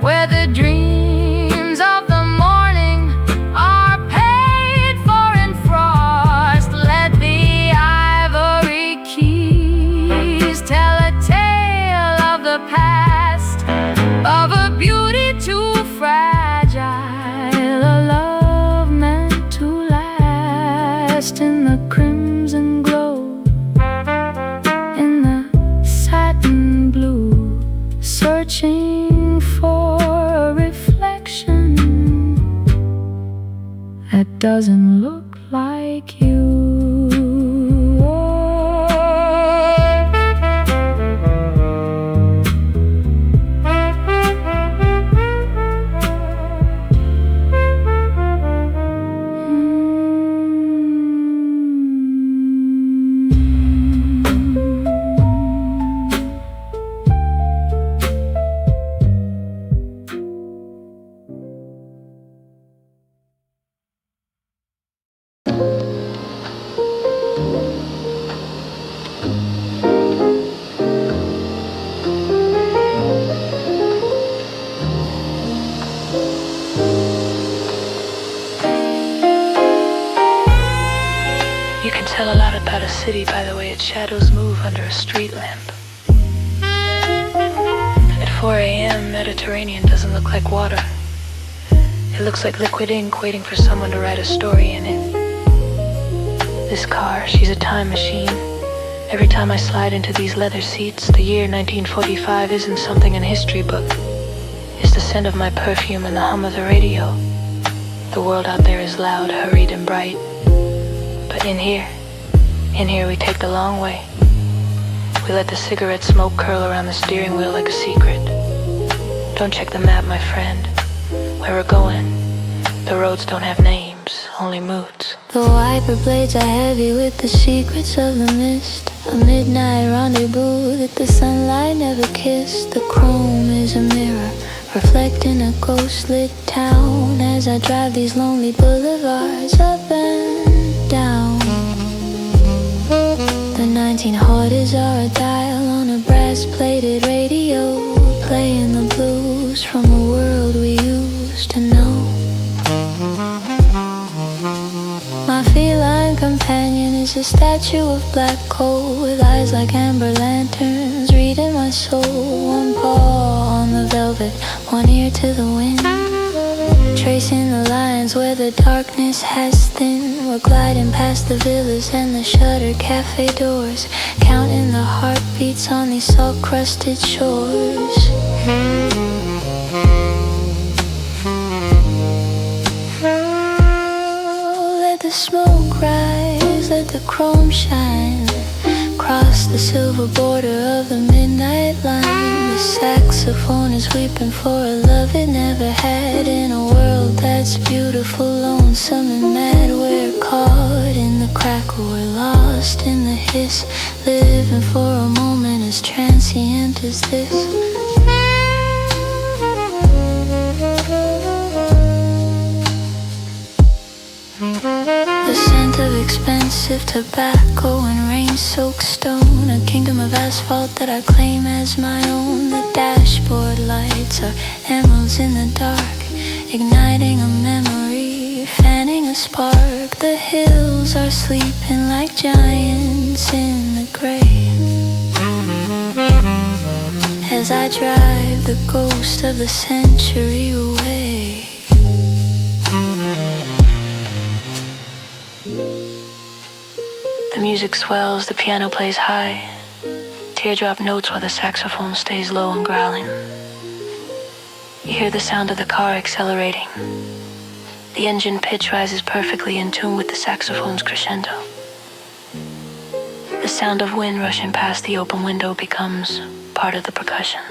where the dreams of the morning are paid for in frost. Let the ivory keys tell a tale of the past, of a beauty too fragile, a love meant to last. In the crimson glow, in the satin blue, searching for a reflection that doesn't look like you. Tell a lot about a city by the way its shadows move under a street lamp. At 4 a.m. Mediterranean doesn't look like water. It looks like liquid ink waiting for someone to write a story in it. This car, she's a time machine. Every time I slide into these leather seats, the year 1945 isn't something in a history book. It's the scent of my perfume and the hum of the radio. The world out there is loud, hurried, and bright. But in here we take the long way. We let the cigarette smoke curl around the steering wheel like a secret. Don't check the map, my friend. Where we're going, the roads don't have names, only moods. The wiper blades are heavy with the secrets of the mist. A midnight rendezvous that the sunlight never kissed. The chrome is a mirror, reflecting a ghost-lit town as I drive these lonely boulevards up and down. The 19 Hordes are a dial on a brass-plated radio, playing the blues from a world we used to know. My feline companion is a statue of black coal with eyes like amber lanterns, reading my soul. One paw on the velvet, one ear to the wind, tracing the lines where the darkness has thinned. We're gliding past the villas and the shuttered cafe doors, counting the heartbeats on these salt-crusted shores. Let the smoke rise, let the chrome shine, cross the silver border of the midnight line. The saxophone is weeping for a love it never had. In a world that's beautiful, lonesome and mad, we're caught in the crackle, we're lost in the hiss, living for a moment as transient as this. The scent of expensive tobacco and rain-soaked stone, a kingdom of asphalt that I claim as my own. The dashboard lights are emeralds in the dark, igniting a memory, fanning a spark. The hills are sleeping like giants in the gray as I drive the ghost of the century away. The music swells, the piano plays high, teardrop notes while the saxophone stays low and growling. You hear the sound of the car accelerating. The engine pitch rises perfectly in tune with the saxophone's crescendo. The sound of wind rushing past the open window becomes part of the percussion.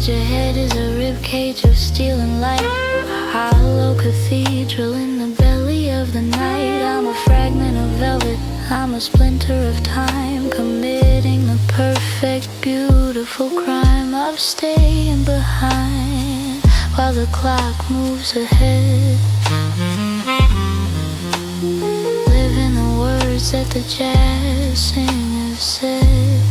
Ahead is a ribcage of steel and light, a hollow cathedral in the belly of the night. I'm a fragment of velvet, I'm a splinter of time, committing the perfect, beautiful crime of staying behind while the clock moves ahead, living the words that the jazz singers said.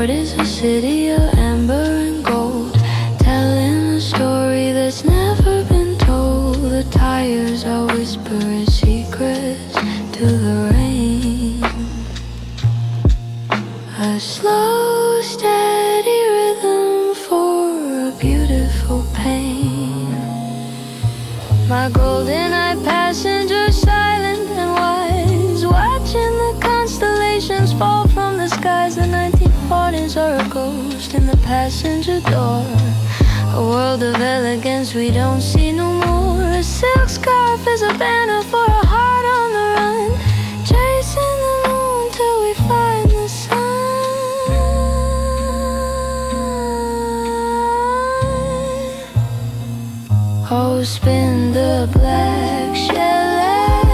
port is a city of amber and gold, telling a story that's never been told. The tires are whispering secrets to the rain. A slow, steady rhythm for a beautiful pain. My golden-eyed passenger, silent and wise, watching the constellations fall from the skies. The 1940s are a ghost in the passenger door, a world of elegance we don't see no more. A silk scarf is a banner for a heart on the run, chasing the moon till we find the sun. Oh, spin the black shellac,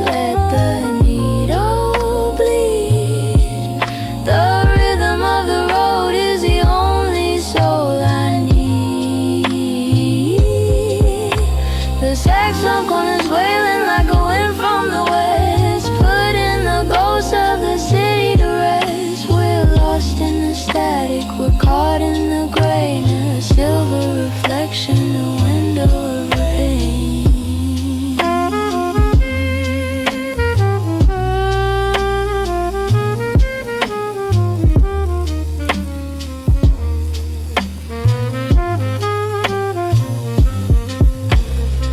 let the needle bleed. The rhythm of the road is the only soul I need. The saxophone is wailing like a wind from the west, putting the ghosts of the city to rest. We're lost in the static, we're caught in the grayness, silver reflection, a window of rain.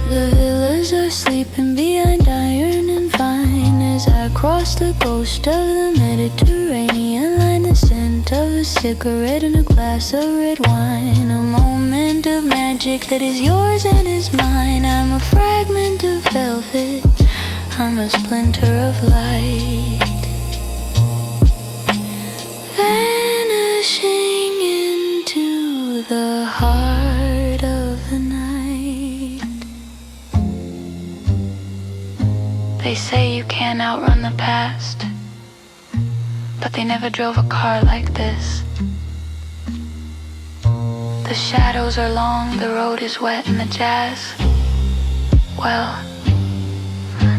The villas are sleeping behind iron and vine as I cross the coast of the Mediterranean line. The scent of a cigarette and a glass of red wine, a moment of magic that is yours and is mine. I'm a fragment of velvet, I'm a splinter of light, vanishing into the heart of the night. They say you can't outrun the past, but they never drove a car like this. The shadows are long, the road is wet, and the jazz, well,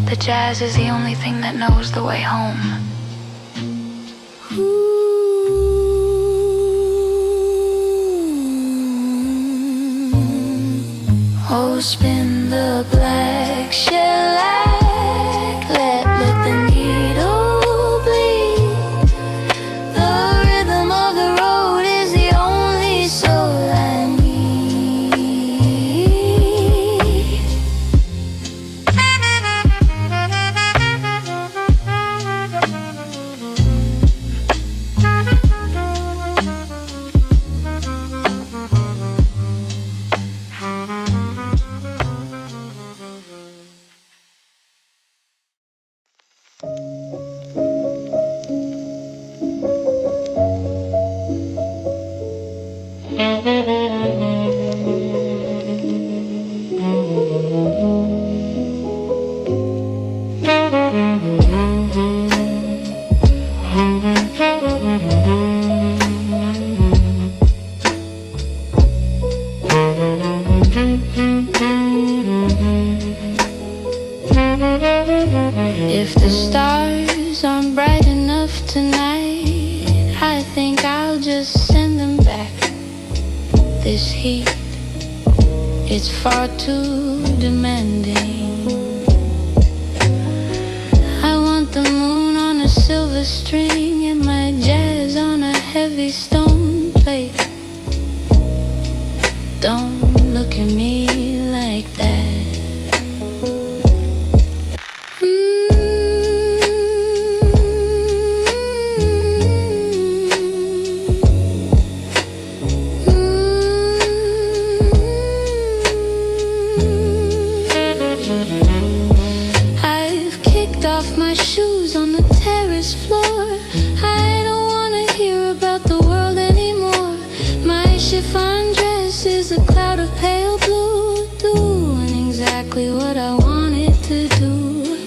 the jazz is the only thing that knows the way home. Oh, spin the black shellac, let the needle bleed. The rhythm of the road is the only soul I need. If the stars aren't bright enough tonight, I think I'll just send them back. This heat, it's far too demanding. I want the moon on a silver string and my jazz on a heavy stone plate. Don't look at me like that. I've kicked off my shoes on the terrace floor. I don't wanna hear about the world anymore. My chiffon dress is a cloud of pale blue, doing exactly what I wanted to do.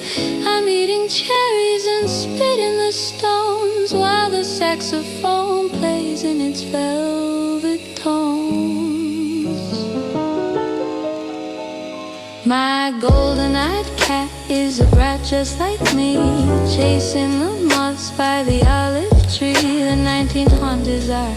I'm eating cherries and spitting the stones while the saxophone plays in its velvet tones. My golden-eyed cat is a brat just like me, chasing the moths by the olive tapestry, the 1900s are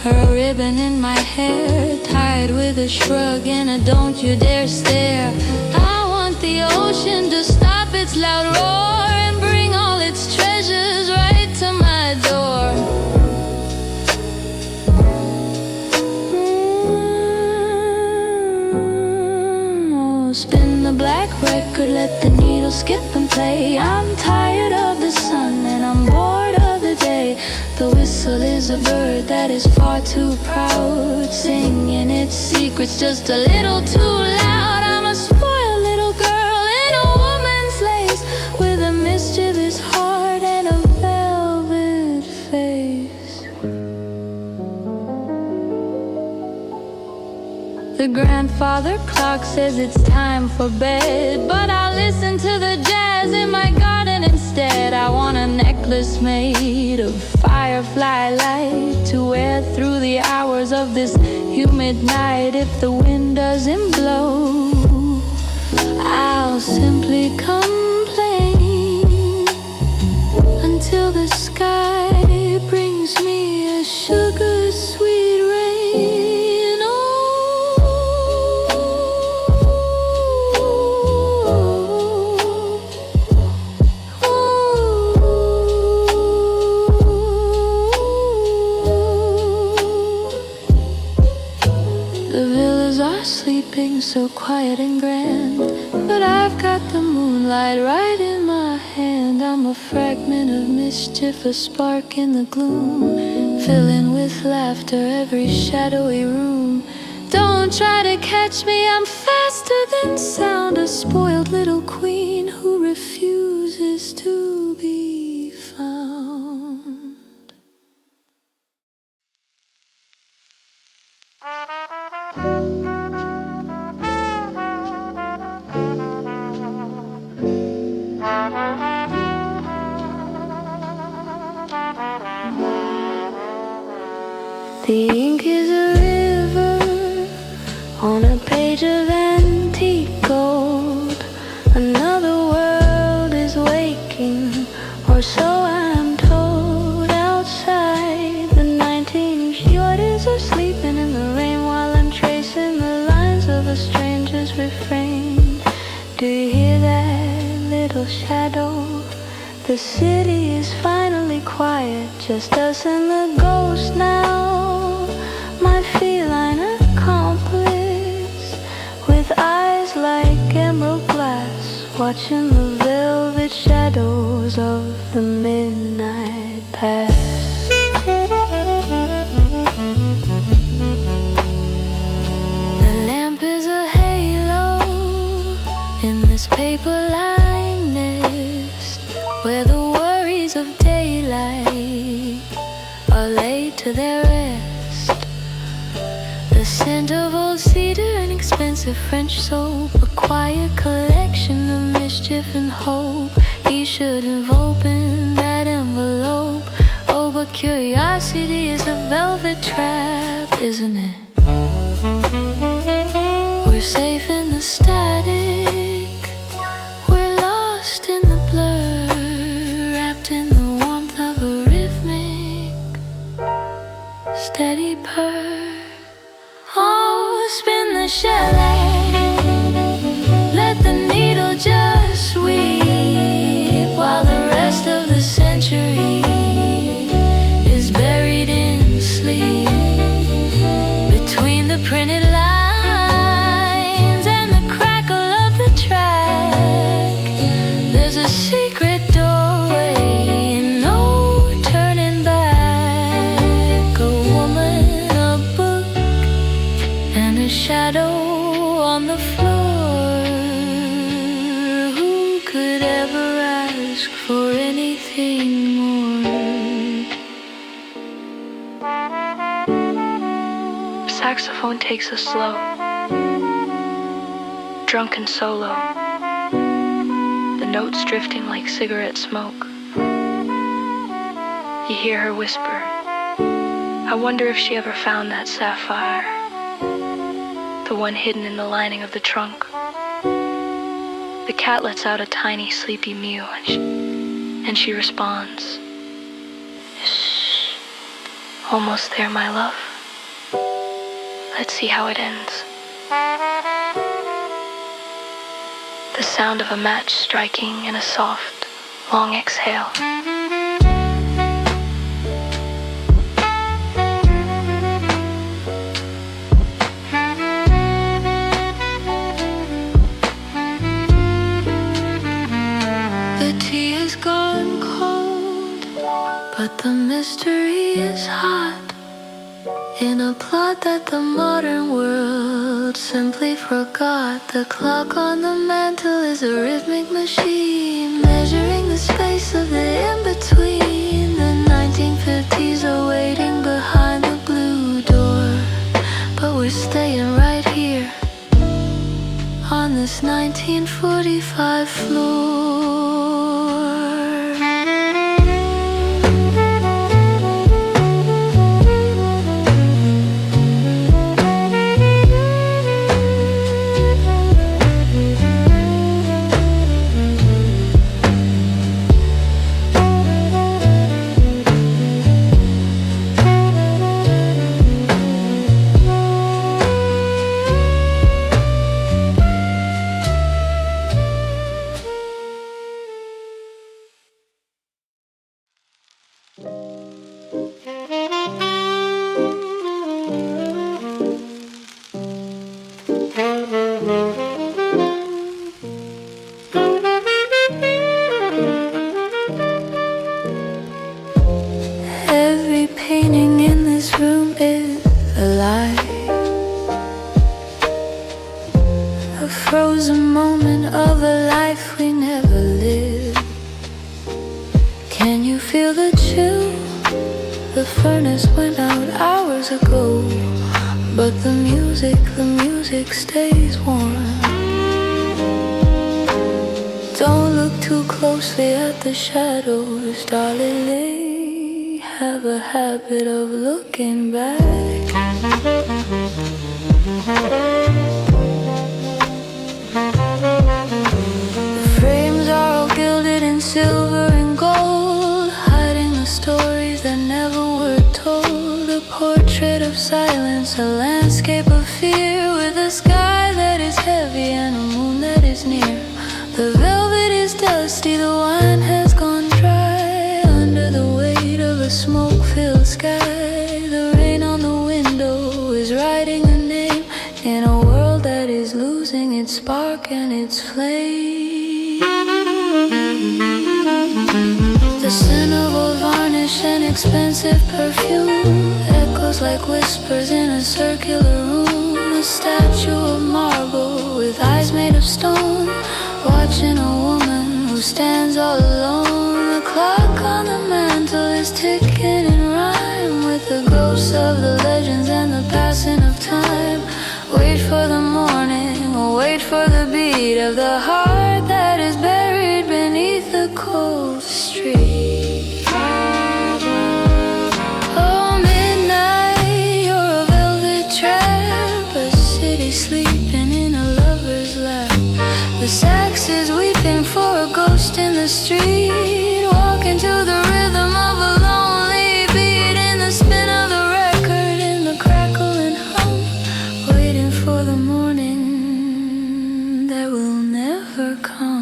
her ribbon in my hair, tied with a shrug and a don't you dare stare. I want the ocean to stop its loud roar and bring all its treasures right to my door. Spin the black record, let the needle skip and play. I'm tired of the sun and I'm bored of the day. The whistle is a bird that is far too proud, singing its secrets just a little too loud. I'm a spoiled little girl in a woman's lace, with a mischievous heart and a velvet face. The grandfather clock says it's time for bed, but I'll listen to the jazz in my garden instead. I want a necklace made of firefly light to wear through the hours of this humid night. If the wind doesn't blow, I'll simply complain until the sky brings me a sugar sweet rain. So quiet and grand, but I've got the moonlight right in my hand. I'm a fragment of mischief, a spark in the gloom, filling with laughter every shadowy room. Don't try to catch me, I'm faster than sound, a spoiled little queen who refuses to be found. The ink is a river on a page of antique gold. Another world is waking, or so I'm told. Outside, the 1940s are sleeping in the rain while I'm tracing the lines of a stranger's refrain. Do you hear that little shadow? The city is finally quiet, just us and the ghost now. My feline accomplice, with eyes like emerald glass, watching the velvet shadows of the midnight pass. The lamp is a halo in this paper-lined nest, where the worries of daylight are laid to their rest. The scent of old cedar and expensive French soap, a quiet collection of mischief and hope. He should have opened that envelope. Oh, but curiosity is a velvet trap, isn't it? We're safe in the static, we're lost in the blur, wrapped in the warmth of a rhythmic, steady purr. Oh, spin the shellac, let the needle just weep, while the rest of the century is buried in sleep. Between the printed lines and the crackle of the track, there's a secret doorway and no turning back. A woman, a book, and a shadow on the floor. Who could ever ask for anything more? Saxophone takes a slow, drunken solo, the notes drifting like cigarette smoke. You hear her whisper, I wonder if she ever found that sapphire, the one hidden in the lining of the trunk. The cat lets out a tiny sleepy mew, and she responds, Almost there, my love. Let's see how it ends. The sound of a match striking in a soft, long exhale. The tea is gone cold, but the mystery is hot. In a plot that the modern world simply forgot. The clock on the mantle is a rhythmic machine, measuring the space of the in-between. The 1950s are waiting behind the blue door, but we're staying right here on this 1945 floor. Every painting in this room is alive, a frozen moment of a life we never lived. Can you feel the chill? The furnace went out hours ago, but the music stays warm. Don't look too closely at the shadows, darling. They have a habit of looking back. The frames are all gilded in silver and gold, hiding the stories that never were told. A portrait of silence, a landscape of fear, with a sky that is heavy and a moon that is near. The velvet is dusty, the wine has gone dry under the weight of a smoke-filled sky. The rain on the window is writing a name in a world that is losing its spark and its flame. The scent of old varnish and expensive perfume echoes like whispers in a circular room. A statue of marble with eyes made of stone, watching a woman who stands all alone. The clock on the mantle is ticking in rhyme with the ghosts of the legends and the passing of time. Wait for the morning, or wait for the beat of the heart that is buried beneath the cold street. Oh, midnight, you're a velvet trap, a city sleeping in a lover's lap. The sax is weeping for a ghost in the street, walking to the rhythm of a lonely beat, in the spin of the record, in the crackle and hum, waiting for the morning that will never come.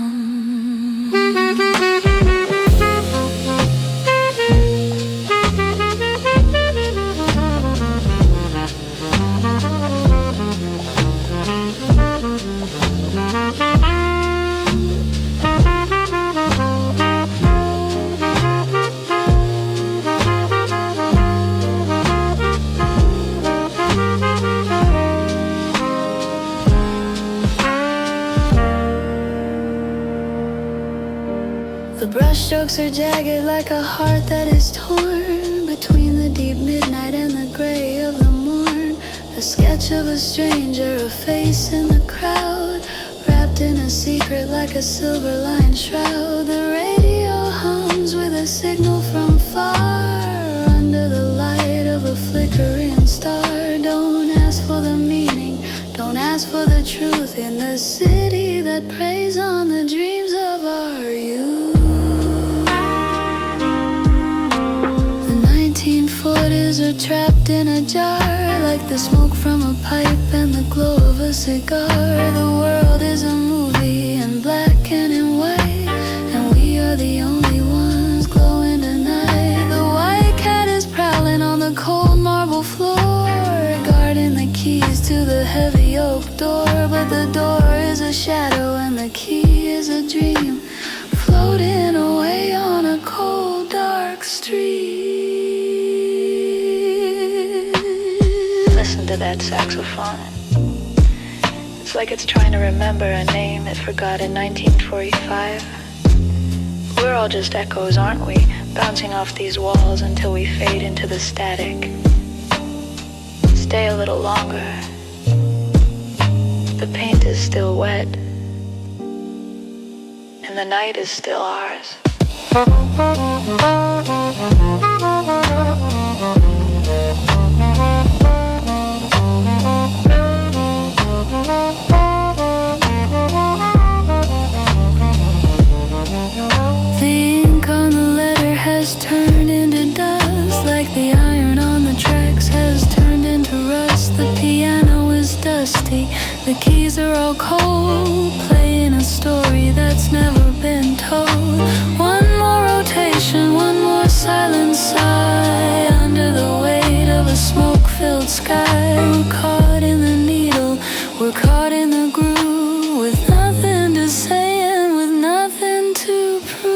The brushstrokes are jagged like a heart that is torn between the deep midnight and the gray of the morn. A sketch of a stranger, a face in the crowd, wrapped in a secret like a silver-lined shroud. The radio hums with a signal from far, under the light of a flickering star. Don't ask for the meaning, don't ask for the truth, in the city that preys on the dreams of our youth. The 1940s are trapped in a jar, like the smoke from a pipe and the glow of a cigar. The world is a movie in black and in white, and we are the only ones glowing tonight. The white cat is prowling on the cold marble floor, guarding the keys to the heavy oak door. But the door is a shadow and the key is a dream, floating away on a cold dark street. Listen to that saxophone. It's like it's trying to remember a name it forgot in 1945. We're all just echoes, aren't we? Bouncing off these walls until we fade into the static. Stay a little longer. The paint is still wet, and the night is still ours. The ink on the letter has turned into dust, like the iron on the tracks has turned into rust. The piano is dusty, the keys are all cold, playing a story that's never been told. One more rotation, one more silent sigh, under the weight of a smoke-filled sky. We're caught in the needle, we're caught in the groove, with nothing to say and with nothing to prove.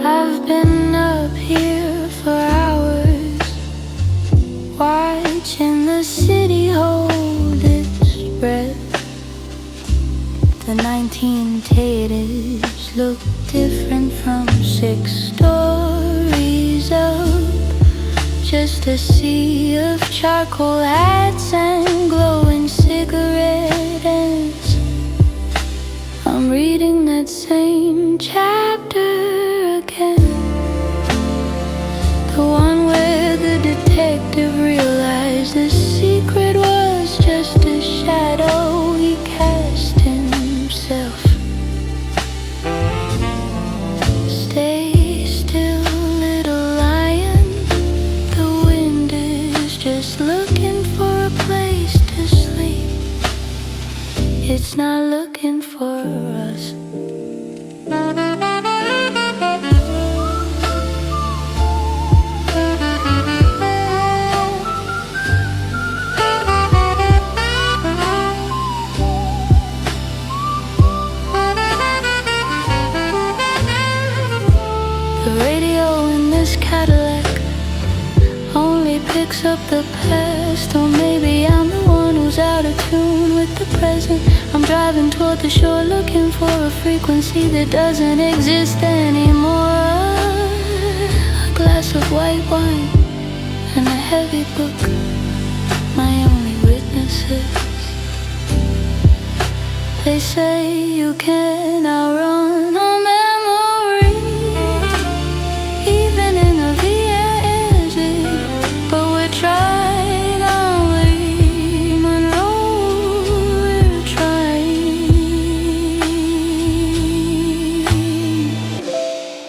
I've been up here for hours, watching the city hold its breath. The 19 taters look different from 6 stories up. Just a sea of charcoal hats and glowing cigarette ends. I'm reading that same chapter again, the one where the detective realized the secret was just a shadow he cast himself. Stay still, little lion, the wind is just looking for a place to sleep. It's not looking for us. The radio in this Cadillac only picks up the past, or maybe I'm the one who's out of tune with the present. I'm driving toward the shore looking for a frequency that doesn't exist anymore. A glass of white wine and a heavy book, my only witnesses. They say you can outrun a memory, even in a VHS, but we're trying, aren't we, Monroe? We're trying.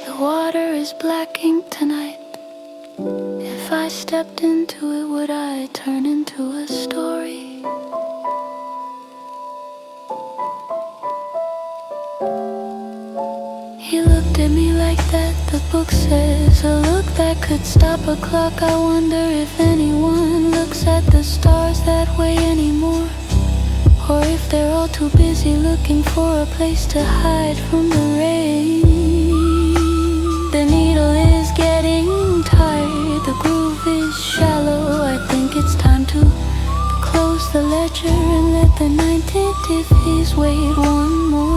The water is black ink tonight. If I stepped into it, would I turn into a story? He looked at me like that, the book says, a look that could stop a clock. I wonder if anyone looks at the stars that way anymore, or if they're all too busy looking for a place to hide from the rain. The needle is getting tired, the groove is shallow. I think it's time to close the ledger and let the 19 diffies wait one more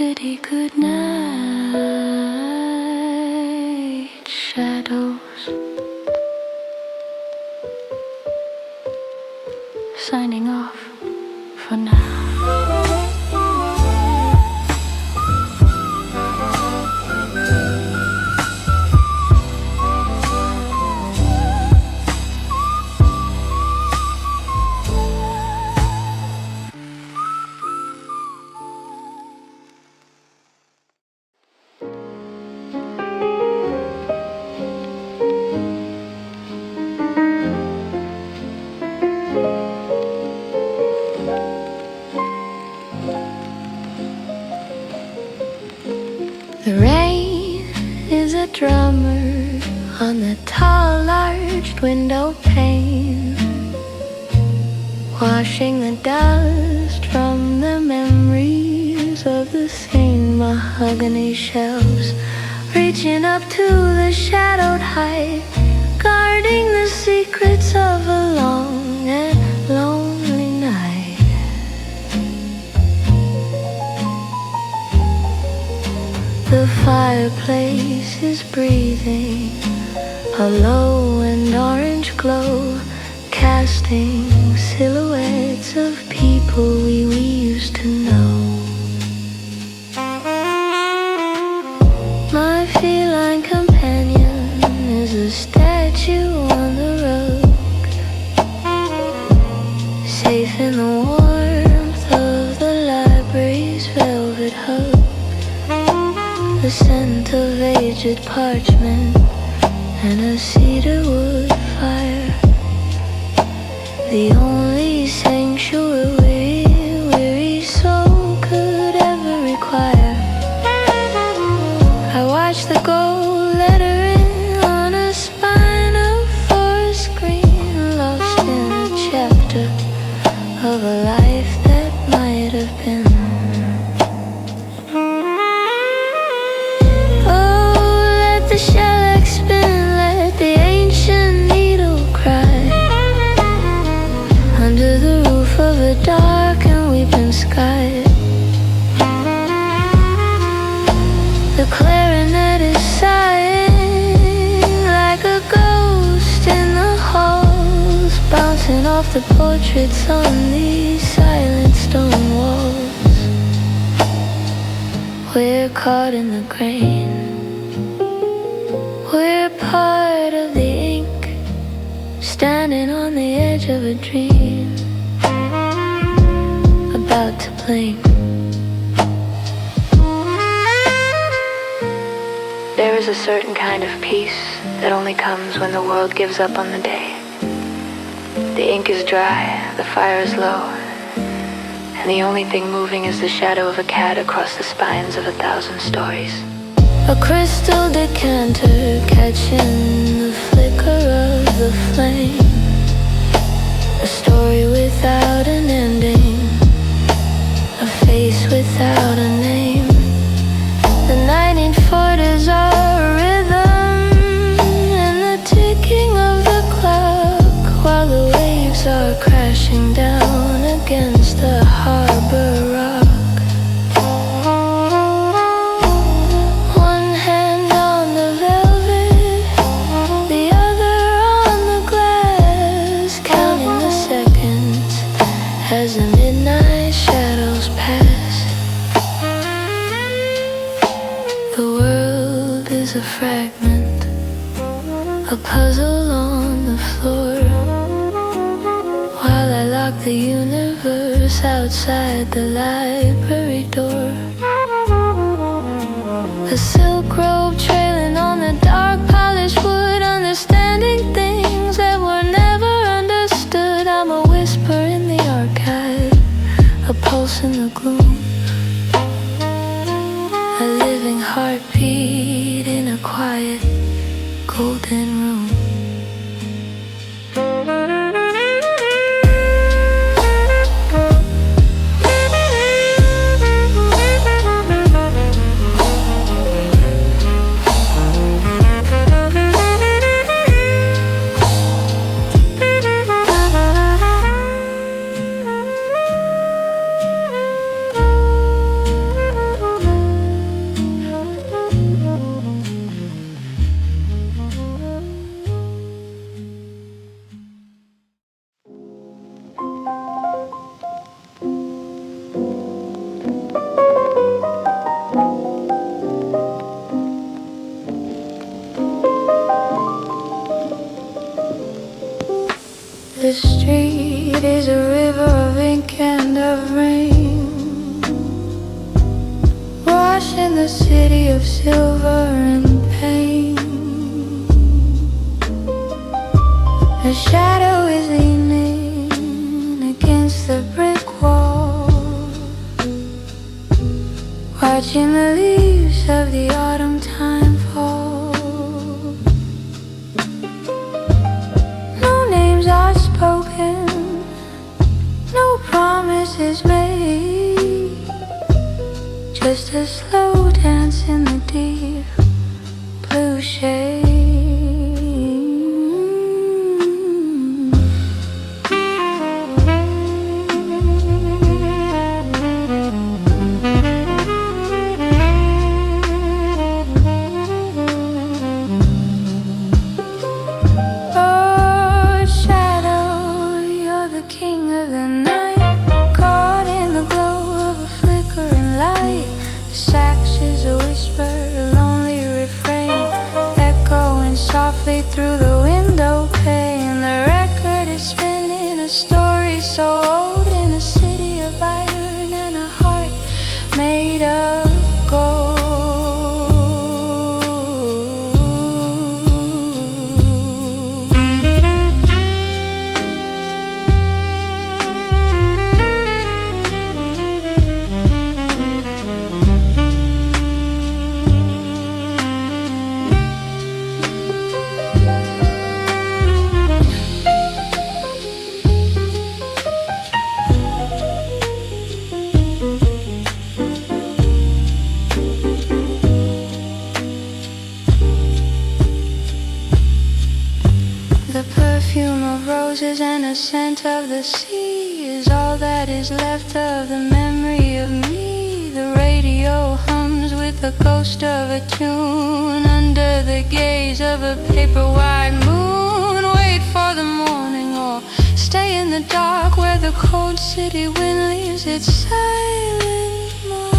city, good night, shadows. Signing off for now. The rain is a drummer on the tall arched window pane, washing the dust from the memories of the same mahogany shelves, reaching up to the shadowed height, guarding the secrets of a long and lonely night. The fireplace is breathing a low and orange glow, casting silhouettes of people we used to know. My feline companion is a statue on the rug, safe in the warmth of the library's velvet hug. The scent of aged parchment and a cedar wood fire, the only sanctuary weary soul could ever require. I watch the gold lettering on a spine of forest green, lost in a chapter of a life that might have been. The shellac spin, let the ancient needle cry, under the roof of a dark and weeping sky. The clarinet is sighing like a ghost in the halls, bouncing off the portraits on these silent stone walls. We're caught in the grain, we're part of the ink, standing on the edge of a dream, about to blink. There is a certain kind of peace that only comes when the world gives up on the day. The ink is dry, the fire is low, and the only thing moving is the shadow of a cat across the spines of 1,000 stories. A crystal decanter catching the flicker of the flame, a story without an ending, a face without a name. The 1940s are a rhythm and the ticking of the clock, while the waves are crashing down against the harbor rock. As the midnight shadows pass, the world is a fragment, a puzzle on the floor, while I lock the universe outside the library door. A silk robe trailing on the dark polished wood, understanding things that were never understood. I'm a whisper in the archive, a pulse in the gloom, a living heartbeat in a quiet golden room. the city of silver and pain. A shadow is leaning against the brick wall, watching the leaves of the autumn time fall. No names are spoken, no promises made, just a slow dance in the deep blue shade. Oh, shadow, you're the king of the night, caught in the glow of a flickering light. The sax is a whisper, a lonely refrain, echoing softly through the window pane. The record is spinning a story so old, in a city of iron and a heart made of gold. The perfume of roses and the scent of the sea is all that is left of the memory of me. The radio hums with the ghost of a tune under the gaze of a paper-wide moon. Wait for the morning or stay in the dark where the cold city wind leaves its silent mark.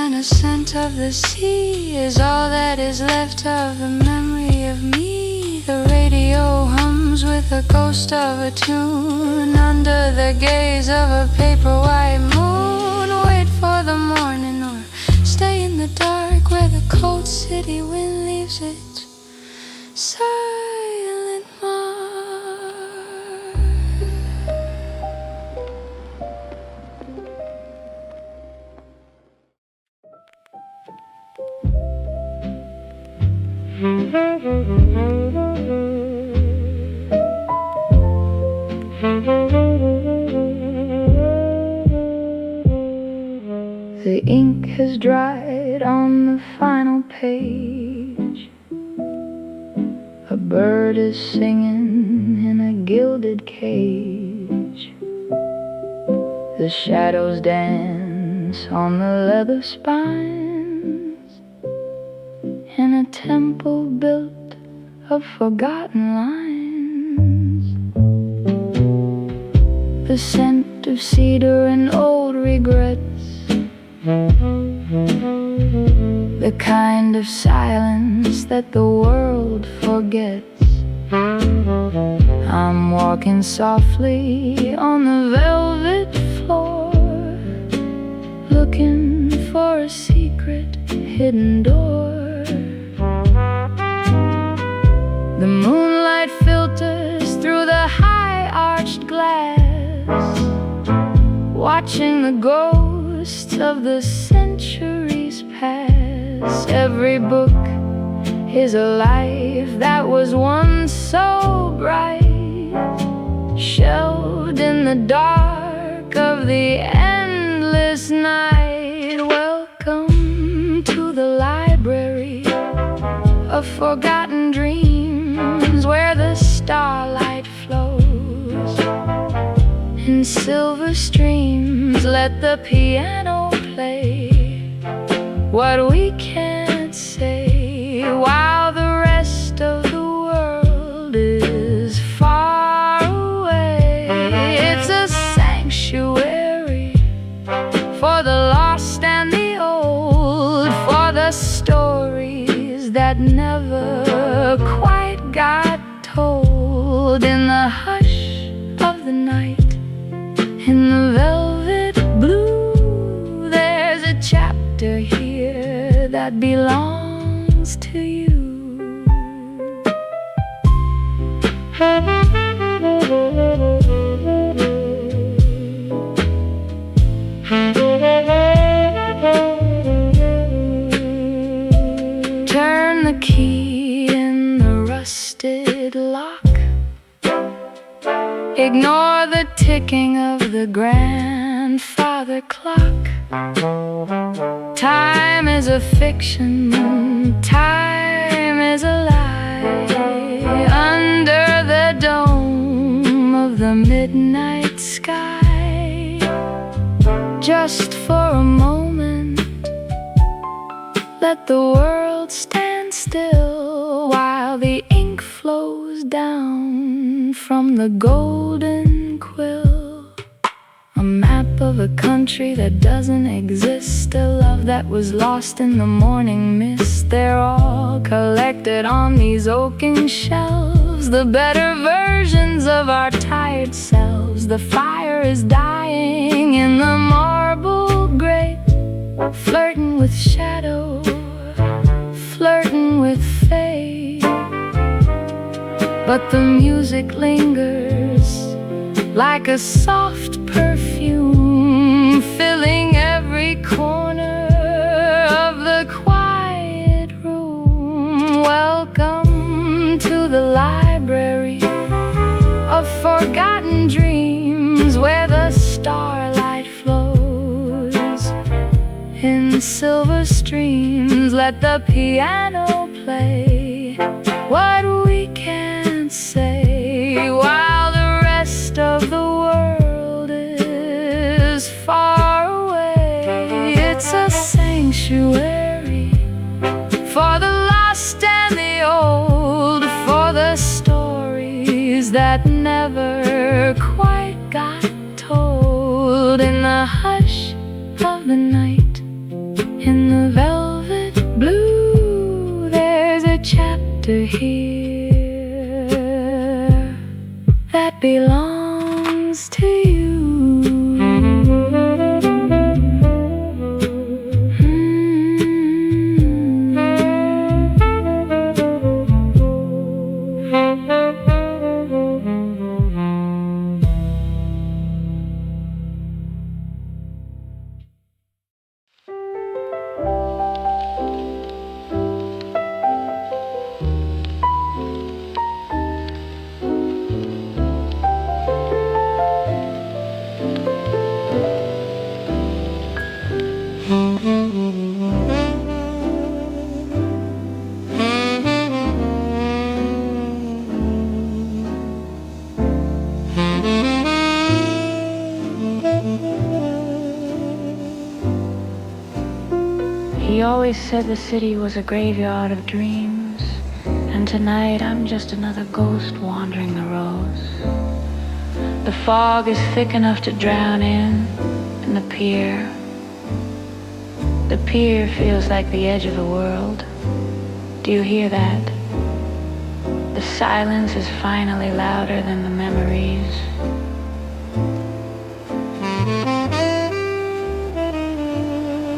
The scent of the sea is all that is left of the memory of me. The radio hums with the ghost of a tune under the gaze of a paper-white moon. Wait for the morning or stay in the dark where the cold city wind leaves its silent mark. The ink has dried on the final page. A bird is singing in a gilded cage. The shadows dance on the leather spines in a temple built of forgotten lines. The scent of cedar and old regrets, the kind of silence that the world forgets. I'm walking softly on the velvet floor, looking for a secret hidden door. The moonlight filters through the high-arched glass, watching the ghosts of the centuries pass. Every book is a life that was once so bright, shelved in the dark of the endless night. Welcome to the library of forgotten dreams, where the starlight flows in silver streams. Let the piano play what we can't say, while the rest of the world is far away. It's a sanctuary for the lost and the old, for the stories that never quite got told. In the hush of the night, in the velvet blue, there's a chapter here that belongs to you. Turn the key in the rusted lock. Ignore the ticking of the grandfather clock. Time is a fiction, time is a lie. Under the dome of the midnight sky, just for a moment, let the world stand still, while the ink flows down from the golden quill. A map of a country that doesn't exist, a love that was lost in the morning mist. They're all collected on these oaken shelves, the better versions of our tired selves. The fire is dying in the marble grate, flirting with shadow, flirting with fate. But the music lingers like a soft perfume, filling every corner of the quiet room. Welcome to the library of forgotten dreams, where the starlight flows in silver streams. Let the piano play what we can't say, while the rest of the world is far away. It's a sanctuary for the lost and the old, for the stories that never quite got told. In the hush of the night, in the velvet blue, there's a chapter here that belongs to you. He always said the city was a graveyard of dreams, and tonight I'm just another ghost wandering the roads. The fog is thick enough to drown in the pier. The pier feels like the edge of the world. Do you hear that? The silence is finally louder than the memories.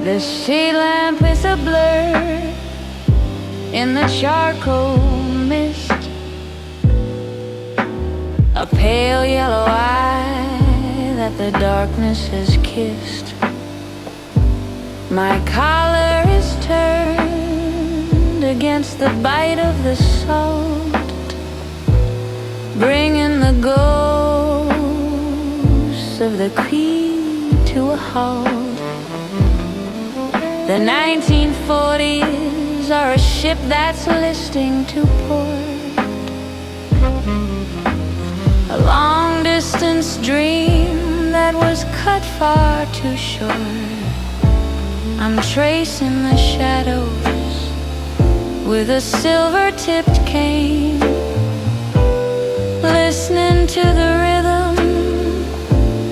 The street lamp is a blur in the charcoal mist, a pale yellow eye that the darkness has kissed. My collar is turned against the bite of the salt, bringing the gold the key to a halt. The 1940s are a ship that's listing to port. A long-distance dream that was cut far too short. I'm tracing the shadows with a silver-tipped cane, listening to the rhythm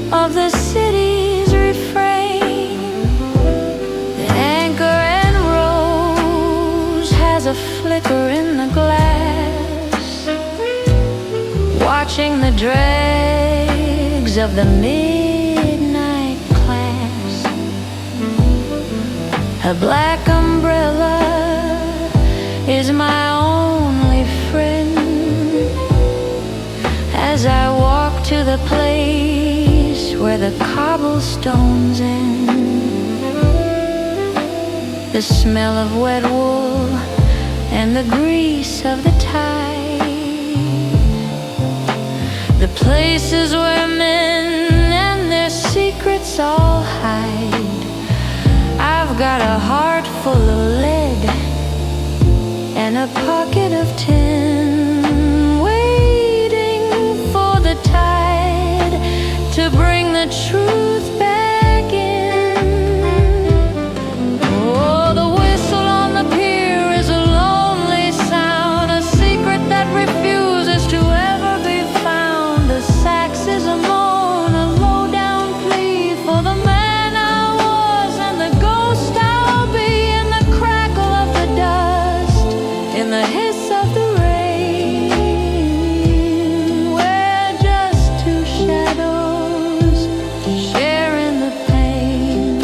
of the city's refrain. The anchor and rose has a flicker in the glass, watching the dregs of the midnight class. A black umbrella is my only friend as I walk to the place where the cobblestones end. The smell of wet wool and the grease of the tide. The places where men and their secrets all hide. I've got a heart full of lead and a pocket of tin, waiting for the tide to bring the truth back in. Oh, the whistle on the pier is a lonely sound, a secret that refuses to ever be found. The sax is a moan, a low-down plea for the man I was and the ghost I'll be, in the crackle of the dust, in the hiss of the rain. We're just two shadows sharing the pain.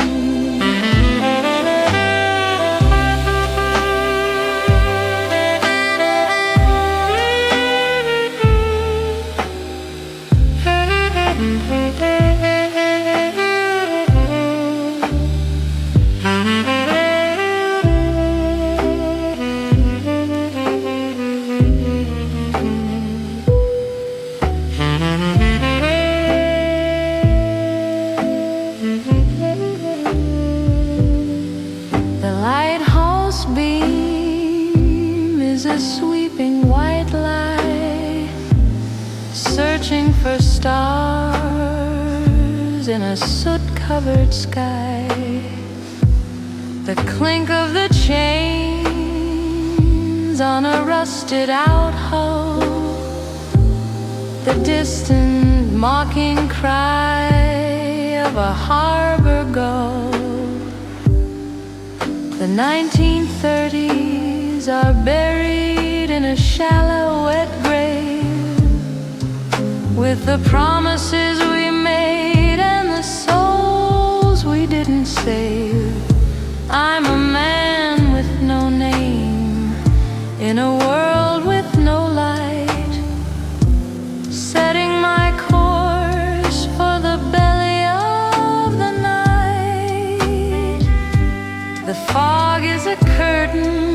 The lighthouse beam is a sweeping white light, searching for stars in a soot-covered sky. The clink of the chains on a rusted-out hull, the distant mocking cry of a harbor gull. The 1930s are buried in a shallow, wet grave, with the promises we made and the souls we didn't save. I'm a man with no name in a world with no light, setting my course for the belly of the night. The fog is a curtain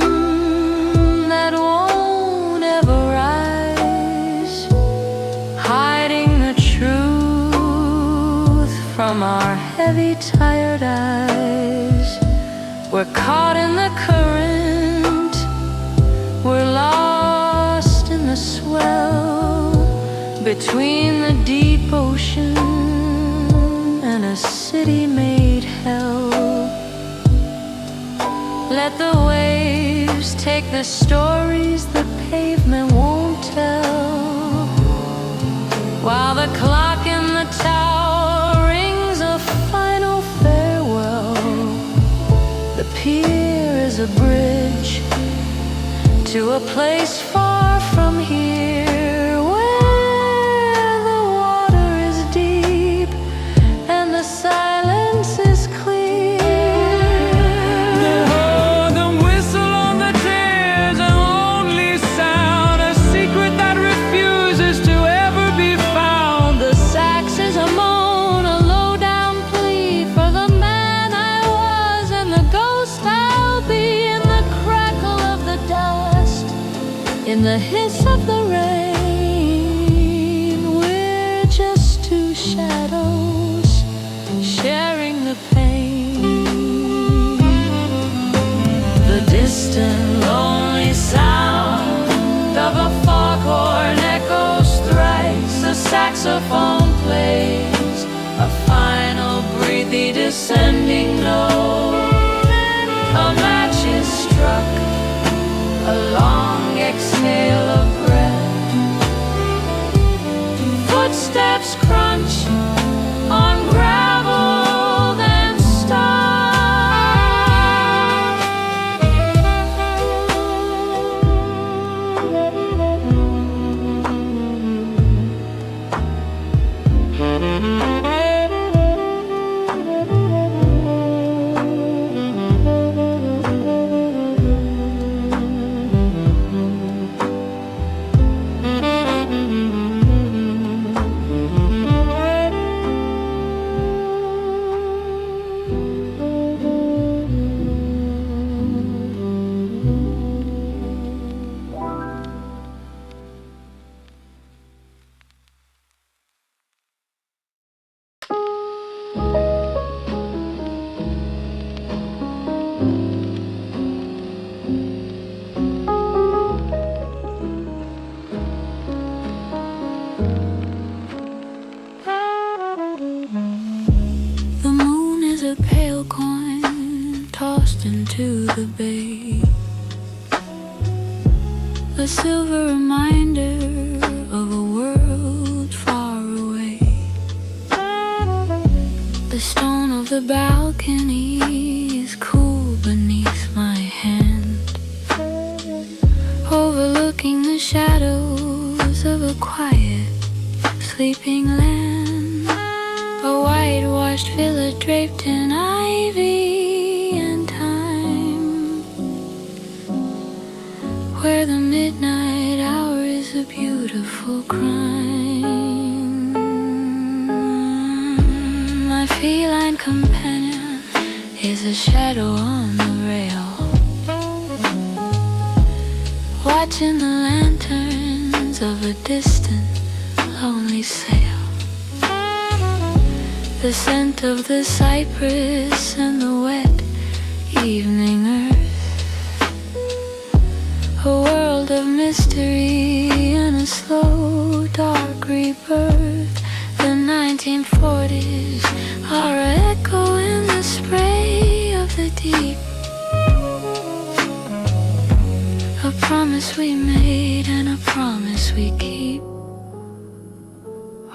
that won't ever rise, hiding the truth from our heavy, tired eyes. We're caught in the current, we're lost in the swell, between the deep ocean and a city made hell. Let the waves take the stories the pavement won't tell, while the clock in the tower rings a final farewell. The pier is a bridge to a place far from here, where the water is deep and the silence is clear. The whistle on the tears, an only sound, a secret that refuses to ever be found. The sax is a moan, a low-down plea for the man I was and the ghost I'll be, in the crackle of the dust, in the hiss of the rain. We're just two shadows distant, lonely sound of a foghorn echoes thrice. A saxophone plays a final breathy descending note. A match is struck, a long exhale of breath. Footsteps crunch on gravel, then stop. The moon is a pale coin tossed into the bay, a silver reminder of a world far away. The stone of the balcony is cool beneath my hand, overlooking the shadows of a quiet, sleeping land. A whitewashed villa draped in ivy and thyme, where the midnight hour is a beautiful crime. My feline companion is a shadow on the rail, watching the lanterns of a distant, lonely sail. The scent of the cypress and the wet evening earth, a world of mystery and a slow, dark rebirth. The 1940s are an echo in the spray of the deep, a promise we made and a promise we keep.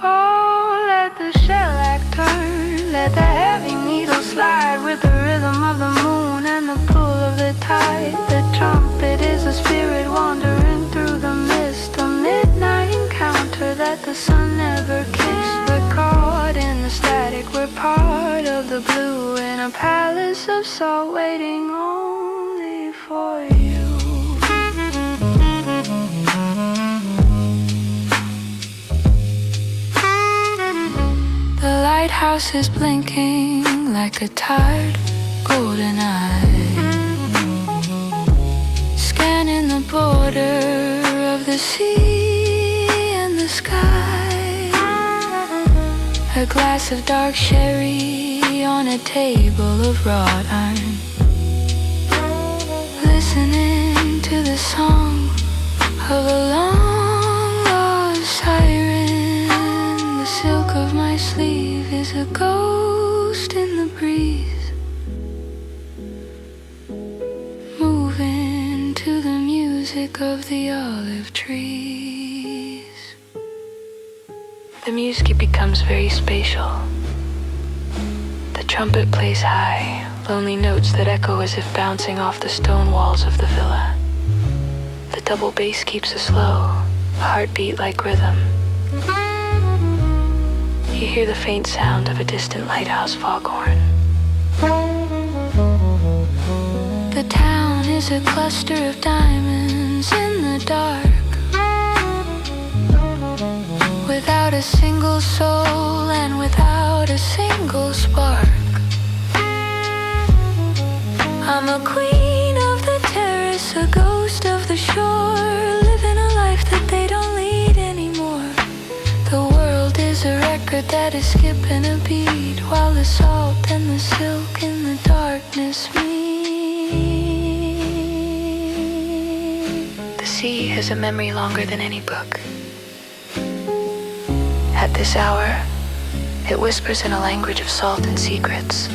Oh, let the shellac turn, let the heavy needle slide with the rhythm of the moon and the pull of the tide. The trumpet is a spirit wandering through the mist, a midnight encounter that the sun never kissed. We're caught in the static, we're part of the blue, in a palace of salt waiting only for you. The lighthouse is blinking like a tired golden eye, scanning the border of the sea and the sky. A glass of dark sherry on a table of wrought iron, listening to the song of a long lost siren. The silk of my sleeve is a ghost in the breeze, moving to the music of the olive trees. The music becomes very spatial. The trumpet plays high, lonely notes that echo as if bouncing off the stone walls of the villa. The double bass keeps a slow, heartbeat like rhythm. You hear the faint sound of a distant lighthouse foghorn. The town is a cluster of diamonds in the dark, without a single soul and without a single spark. I'm a queen of the terrace, a ghost of the shore, living a life that they don't lead anymore. The world is a record that is skipping a beat, while the salt and the silk in the darkness meet. sea has a memory longer than any book. At this hour, it whispers in a language of salt and secrets.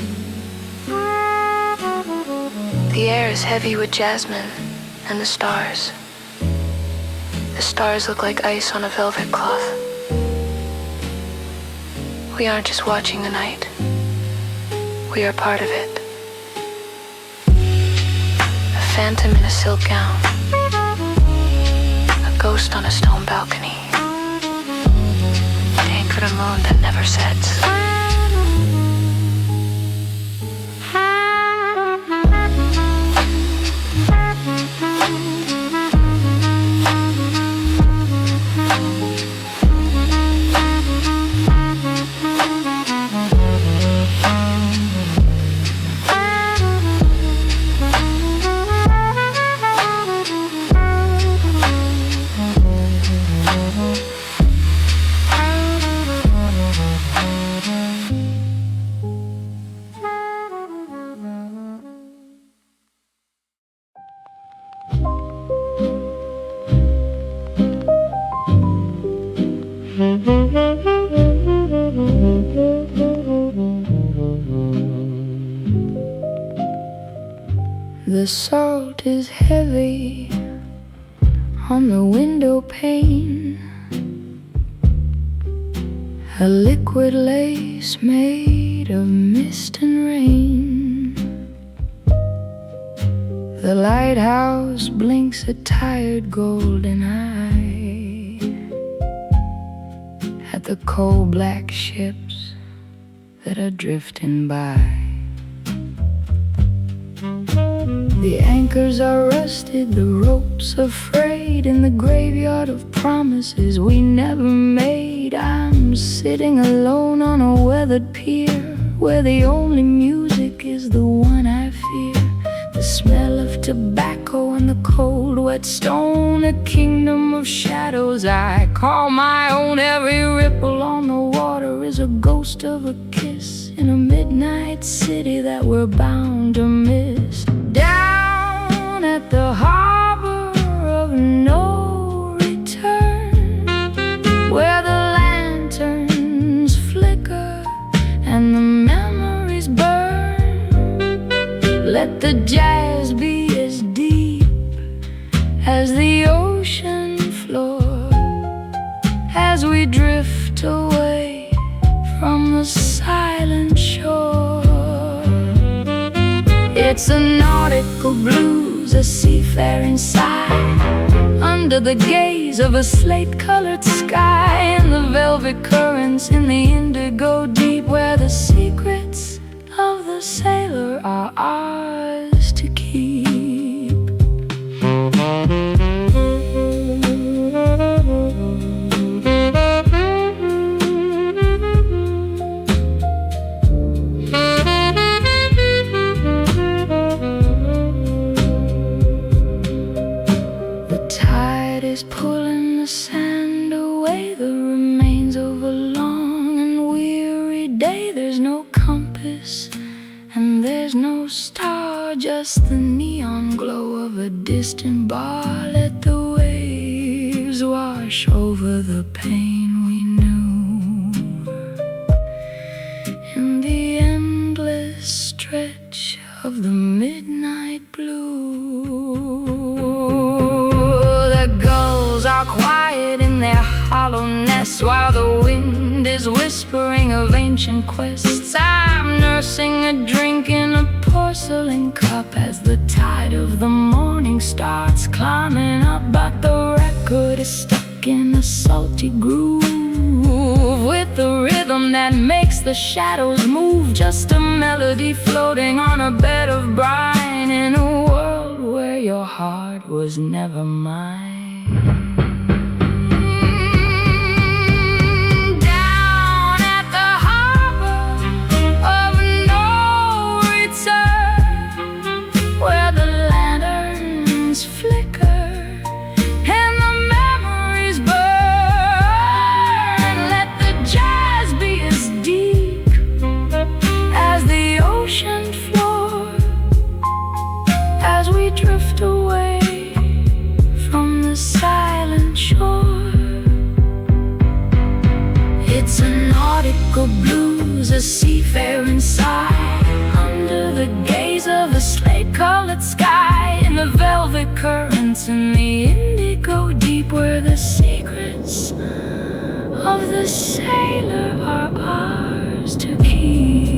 The air is heavy with jasmine and the stars. The stars look like ice on a velvet cloth. We aren't just watching the night. We are part of it. A phantom in a silk gown. A ghost on a stone balcony. Paying for the moon that never sets. The salt is heavy on the window pane, a liquid lace made of mist and rain. The lighthouse blinks a tired golden eye at the coal black ships that are drifting by. The anchors are rusted, the ropes are frayed in the graveyard of promises we never made. I'm sitting alone on a weathered pier where the only music is the one I fear. The smell of tobacco and the cold wet stone, a kingdom of shadows I call my own. Every ripple on the water is a ghost of a kiss in a midnight city that we're bound to miss. Down at the harbor of no return, where the lanterns flicker and the memories burn, let the jazz be as deep as the ocean floor, as we drift away from the silent shore. It's a nautical blues, a seafaring sigh, under the gaze of a slate-colored sky, and the velvet currents in the indigo deep, where the secrets of the sailor are ours to keep. Pulling the sand away, the remains of a long and weary day. There's no compass and there's no star, just the neon glow of a distant bar. Let the waves wash over the pain we knew in the endless stretch of the midnight blue. Are quiet in their hollow nests, while the wind is whispering of ancient quests. I'm nursing a drink in a porcelain cup as the tide of the morning starts climbing up, but the record is stuck in a salty groove with the rhythm that makes the shadows move. Just a melody floating on a bed of brine, in a world where your heart was never mine. Drift away from the where the secrets of the sailor are ours to keep.